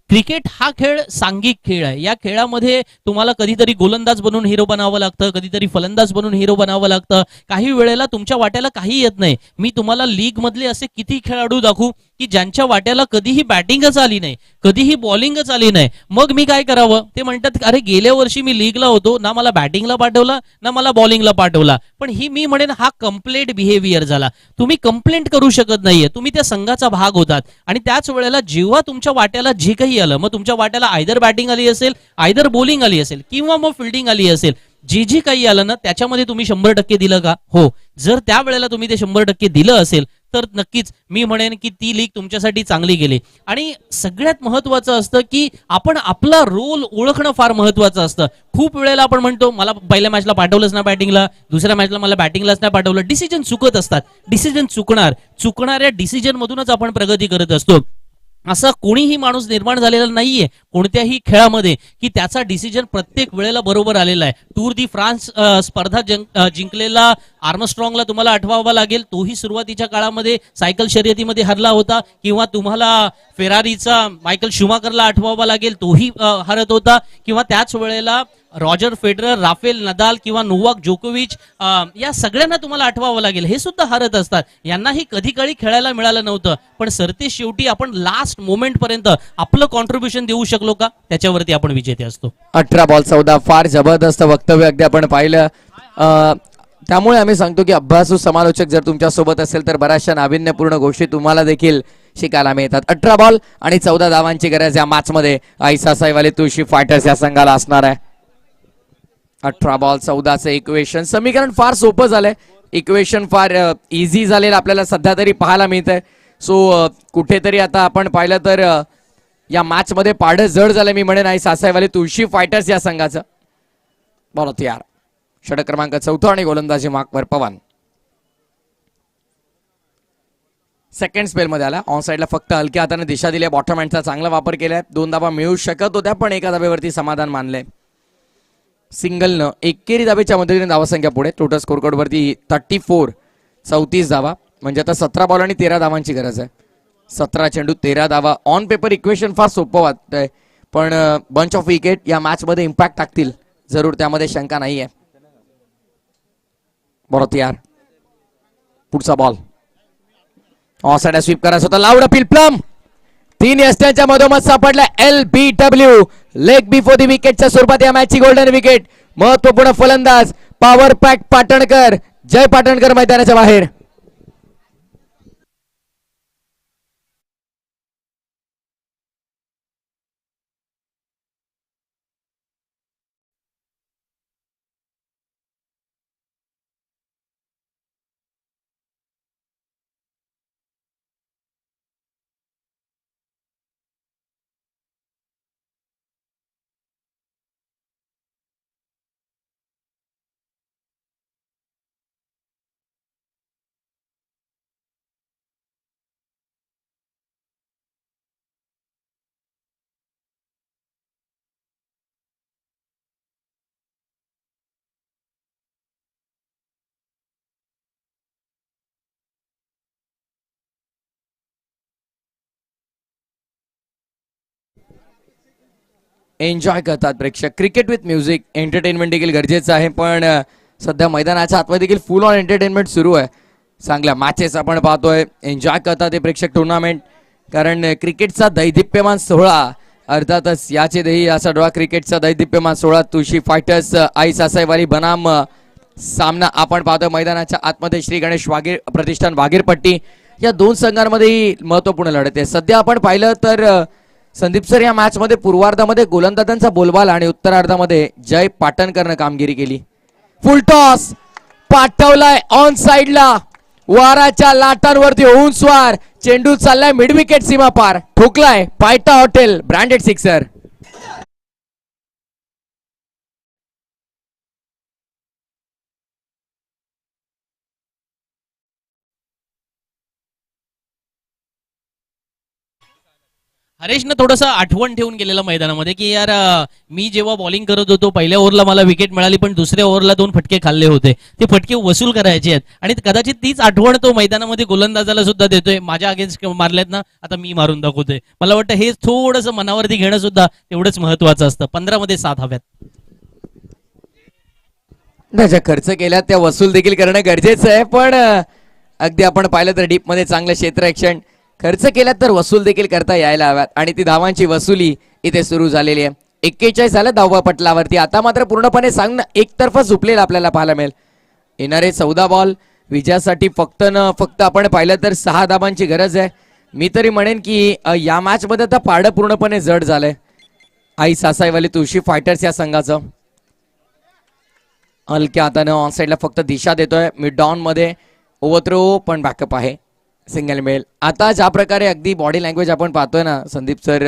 S2: क्रिकेट हा खेळ सांघिक खेळ आहे. या खेळामध्ये तुम्हाला कधीतरी गोलंदाज बनून हिरो बनावं लागतं, कधीतरी फलंदाज बनून हिरो बनावं लागतं. काही वेळेला तुमच्या वाट्याला काही येत नाही. मी तुम्हाला लीग मधले असे किती खेळाडू दाखवू की ज्यांच्या वाट्याला कधीही बॅटिंगच आली नाही, कधीही बॉलिंगच आली नाही. मग मी काय करावं, ते म्हणतात अरे गेल्या वर्षी मी लीगला होतो ना, मला बॅटिंगला पाठवला ना मला बॉलिंगला पाठवला. पण ही मी म्हणेन हा कंप्लेंट बिहेवियर झाला. तुम्ही कंप्लेंट करू शकत नाहीये, तुम्ही त्या संघाचा भाग होतात. आणि त्याच वेळेला जेव्हा तुमच्या वाट्याला जे काही आलं, मग तुमच्या वाट्याला आयदर बॅटिंग आली असेल, आयदर बॉलिंग आली असेल किंवा मग फिल्डिंग आली असेल, जे काही आलं ना त्याच्यामध्ये तुम्ही 100% दिलं का? हो. जर त्या वेळेला तुम्ही ते 100% दिलं असेल तर नक्कीच मी म्हणेन की ती लीग तुमच्यासाठी चांगली गेली. आणि सगळ्यात महत्वाचं असतं की आपण आपला रोल ओळखणं फार महत्वाचं असतं. खूप वेळेला आपण म्हणतो मला पहिल्या मॅचला पाठवलंच ना बॅटिंगला, दुसऱ्या मॅचला मला बॅटिंगलाच नाही पाठवलं. डिसिजन चुकत असतात, डिसिजन चुकणाऱ्या डिसिजन मधूनच आपण प्रगती करत असतो. असा कोणीही माणूस निर्माण झालेला नाहीये कोणत्याही खेळामध्ये की त्याचा डिसिजन प्रत्येक वेळेला बरोबर आलेला आहे. टूर दी फ्रान्स स्पर्धा जिंकलेला आर्मस्ट्रॉंगला तुम्हाला आठवावा लागेल. तोही सुरुवातीच्या काळामध्ये सायकल शर्यतीमध्ये हरला होता. किंवा तुम्हाला फेरारीचा मायकल शुमाकरला आठवावा लागेल, तोही हरत होता. किंवा त्याच वेळेला रॉजर फेडरर, राफेल नदाल किंवा नोवाक जोकोविच या सगळ्यांना तुम्हाला आठवावं लागेल. हे सुद्धा हरत असतात. यांनाही कधी काळी खेळायला मिळालं नव्हतं. पण सरते शेवटी आपण लास्ट मोमेंट पर्यंत आपलं कॉन्ट्रीब्युशन देऊ शकलो का, त्याच्यावरती आपण विजेते असतो.
S1: 18 बॉल 14, फार जबरदस्त वक्तव्य अगदी आपण पाहिलं. त्यामुळे आम्ही सांगतो की अभ्यासू समालोचक जर तुमच्या सोबत असेल तर बऱ्याचशा नाविन्यपूर्ण गोष्टी तुम्हाला देखील शिकायला मिळतात. 18 बॉल आणि 14 धावांची गरज या मॅच मध्ये आईसा साईवाले तुळशी फायटर्स या संघाला असणार आहे. 18 बॉल 14चं इक्वेशन समीकरण फार सोपं झालंय. इक्वेशन फार इझी झालेलं आपल्याला सध्या तरी पाहायला मिळतंय. सो कुठेतरी आता आपण पाहिलं तर या मॅच मध्ये पाडं जड झालंय मी म्हणेन आई सासाईवाले तुळशी फायटर्स या संघाचं. बॉल तयार, षटक क्रमांक 4 आणि गोलंदाजी मार्कवर पवन. सेकंड स्पेल मध्ये आला. ऑन साइडला फक्त हलक्या हाताने दिशा दिली. बॉटम हँडचा चांगला वापर केलाय. 2 धाबा मिळू शकत होत्या पण एका धाब्यावरती समाधान मानले. सिंगलनं एकेरी धाब्याच्या मदतीने धावासंख्या पुढे. टोटल स्कोर वरती 34, 34 धावा म्हणजे आता 17 बॉल आणि 13 धावांची गरज आहे. 17 चेंडू 13 धावा. ऑन पेपर इक्वेशन फार सोपं वाटतंय पण बंच ऑफ विकेट या मॅच मध्ये इम्पॅक्ट टाकतील जरूर, त्यामध्ये शंका नाहीये. बरोबर तयार, पुढचा बॉल ऑन साइड स्वीप करायचा होता. लाऊड अपील प्लम 3 यष्ट्यांच्या मधोमध सापडला. LBW लेग बिफोर दी विकेटच्या स्वरूपात या मॅचची गोल्डन विकेट. महत्वपूर्ण फलंदाज पॉवर पॅक पाटणकर. जय पाटणकर मैदानाच्या बाहेर. एन्जॉय करतात प्रेक्षक. क्रिकेट विथ म्युझिक एंटरटेनमेंट देखील गरजेचं आहे पण सध्या मैदानाच्या आतमध्ये देखील फुल ऑन एंटरटेनमेंट सुरू आहे. चांगल्या मॅचेस आपण पाहतोय. एन्जॉय करतात ते प्रेक्षक टुर्नामेंट, कारण क्रिकेटचा दैदिप्यमान सोहळा अर्थातच याचे देही असा डोळा. क्रिकेटचा दैदिप्यमान सोहळा तुळशी फायटर्स आई सासाईवाली बनाम सामना आपण पाहतोय मैदानाच्या आतमध्ये. श्री गणेश वागीर प्रतिष्ठान वागीरपट्टी या 2 संघांमध्ये महत्वपूर्ण लढत आहे. सध्या आपण पाहिलं तर संदीप सर या मॅच मध्ये पूर्वार्धामध्ये गोलंदाजांचा बोलबाला आणि उत्तरार्धामध्ये जय पाटणकरनं कामगिरी केली. फुल टॉस पाठवलाय ऑन साइडला. वाराच्या लाटांवरती होऊन स्वार. चेंडू चाललाय मिड विकेट सीमा पार. ठोकलाय पायटा हॉटेल ब्रँडेड सिक्सर.
S2: हरेशनं थोडंसं आठवण ठेवून गेलेलं मैदानामध्ये की यार मी जेव्हा बॉलिंग करत होतो पहिल्या ओव्हरला मला विकेट मिळाली पण दुसऱ्या ओव्हरला 2 फटके खाल्ले होते. ते फटके वसूल करायचे आहेत आणि कदाचित तीच आठवण तो मैदानामध्ये गोलंदाजाला सुद्धा देतोय. माझ्या अगेन्स्ट मारलेत ना, आता मी मारून दाखवतोय. मला वाटतं हे थोडंसं मनावरती घेणं सुद्धा तेवढंच महत्वाचं असतं. 15 मध्ये 7 हव्यात.
S1: ज्या खर्च केल्या त्या वसूल देखील करणं गरजेचं आहे. पण अगदी आपण पाहिलं तर डीप मध्ये चांगलं क्षेत्ररक्षण, खर्च केल्यात तर वसूल देखील करता यायला हव्यात आणि ती धावांची वसुली इथे सुरू झालेली आहे. 41 झालं धावा पटलावरती. आता मात्र पूर्णपणे सांगणं एकतर्फा झुपलेलं आपल्याला पाहायला मिळेल. येणारे 14 बॉल विजयासाठी फक्त आपण पाहिलं तर 6 धावांची गरज आहे. मी तरी म्हणेन की या मॅच मध्ये आता पारडं पूर्णपणे जड झालंय आई सासाईवाली तुळशी फायटर्स या संघाचं. हलक्या हातानं ऑन साईडला फक्त दिशा देतोय. मिड डाऊन मध्ये ओव्हरथ्रो पण बॅकअप आहे. Single male. आता ज्या प्रकारे अगदी बॉडी लँग्वेज आपण पाहतोय ना संदीप सर,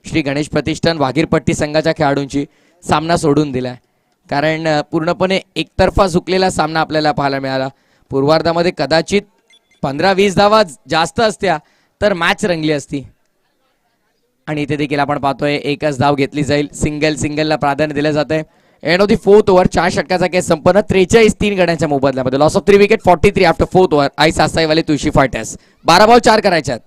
S1: श्री गणेश प्रतिष्ठान वाघीरपट्टी संघाच्या खेळाडूंची सामना सोडून दिलाय. कारण पूर्णपणे एकतर्फा झुकलेला सामना आपल्याला पाहायला मिळाला. पूर्वार्धामध्ये कदाचित 15-20 धावा जास्त असत्या तर मॅच रंगली असती. आणि इथे देखील आपण पाहतोय एकच धाव घेतली जाईल. सिंगलला प्राधान्य दिलं जात आहे. End of the 4th over 4 षटकाचा केस संपन्न. 43 3 गड्यांच्या मोबदल्यामध्ये. Loss of 3 wicket. 43 after 4th over. आई सासाईवाले तुळशी फायटर्स. 12 बॉल 4 करायच्यात.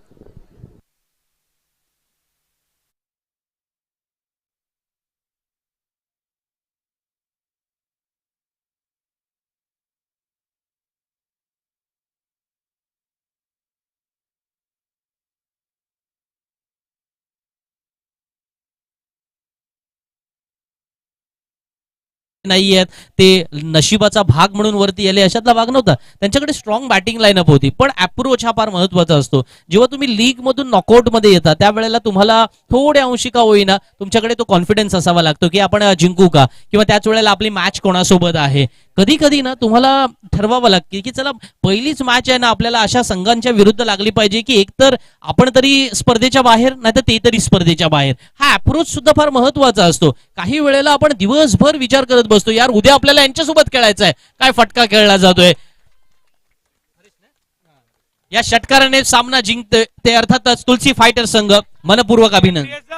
S2: नाही आहेत ते नशिबाचा भाग म्हणून वरती आले अशातला भाग नव्हता. त्यांच्याकडे स्ट्रॉंग बॅटिंग लाईनअप होती. पण अप्रोच हा फार महत्वाचा असतो. जेव्हा तुम्ही लीग मधून नॉकआउट मध्ये येता त्यावेळेला तुम्हाला थोड्या अंशी का होईना तुमच्याकडे तो कॉन्फिडन्स असावा लागतो की आपण जिंकू का, किंवा त्याच वेळेला आपली मॅच कोणासोबत आहे. कधी कधी ना तुम्हाला ठरवावं लागते की चला पहिलीच मॅच आहे ना, आपल्याला अशा संघांच्या विरुद्ध लागली पाहिजे की एकतर आपण तरी स्पर्धेच्या बाहेर नाही तर ते तरी स्पर्धेच्या बाहेर. हा अप्रोच सुद्धा फार महत्वाचा असतो. काही वेळेला आपण दिवसभर विचार करत बसतो यार उद्या आपल्याला यांच्यासोबत खेळायचं आहे, काय फटका खेळला जातोय. या षटकाराने सामना जिंकतोय ते अर्थातच तुलसी फायटर संघ. मनपूर्वक अभिनंदन.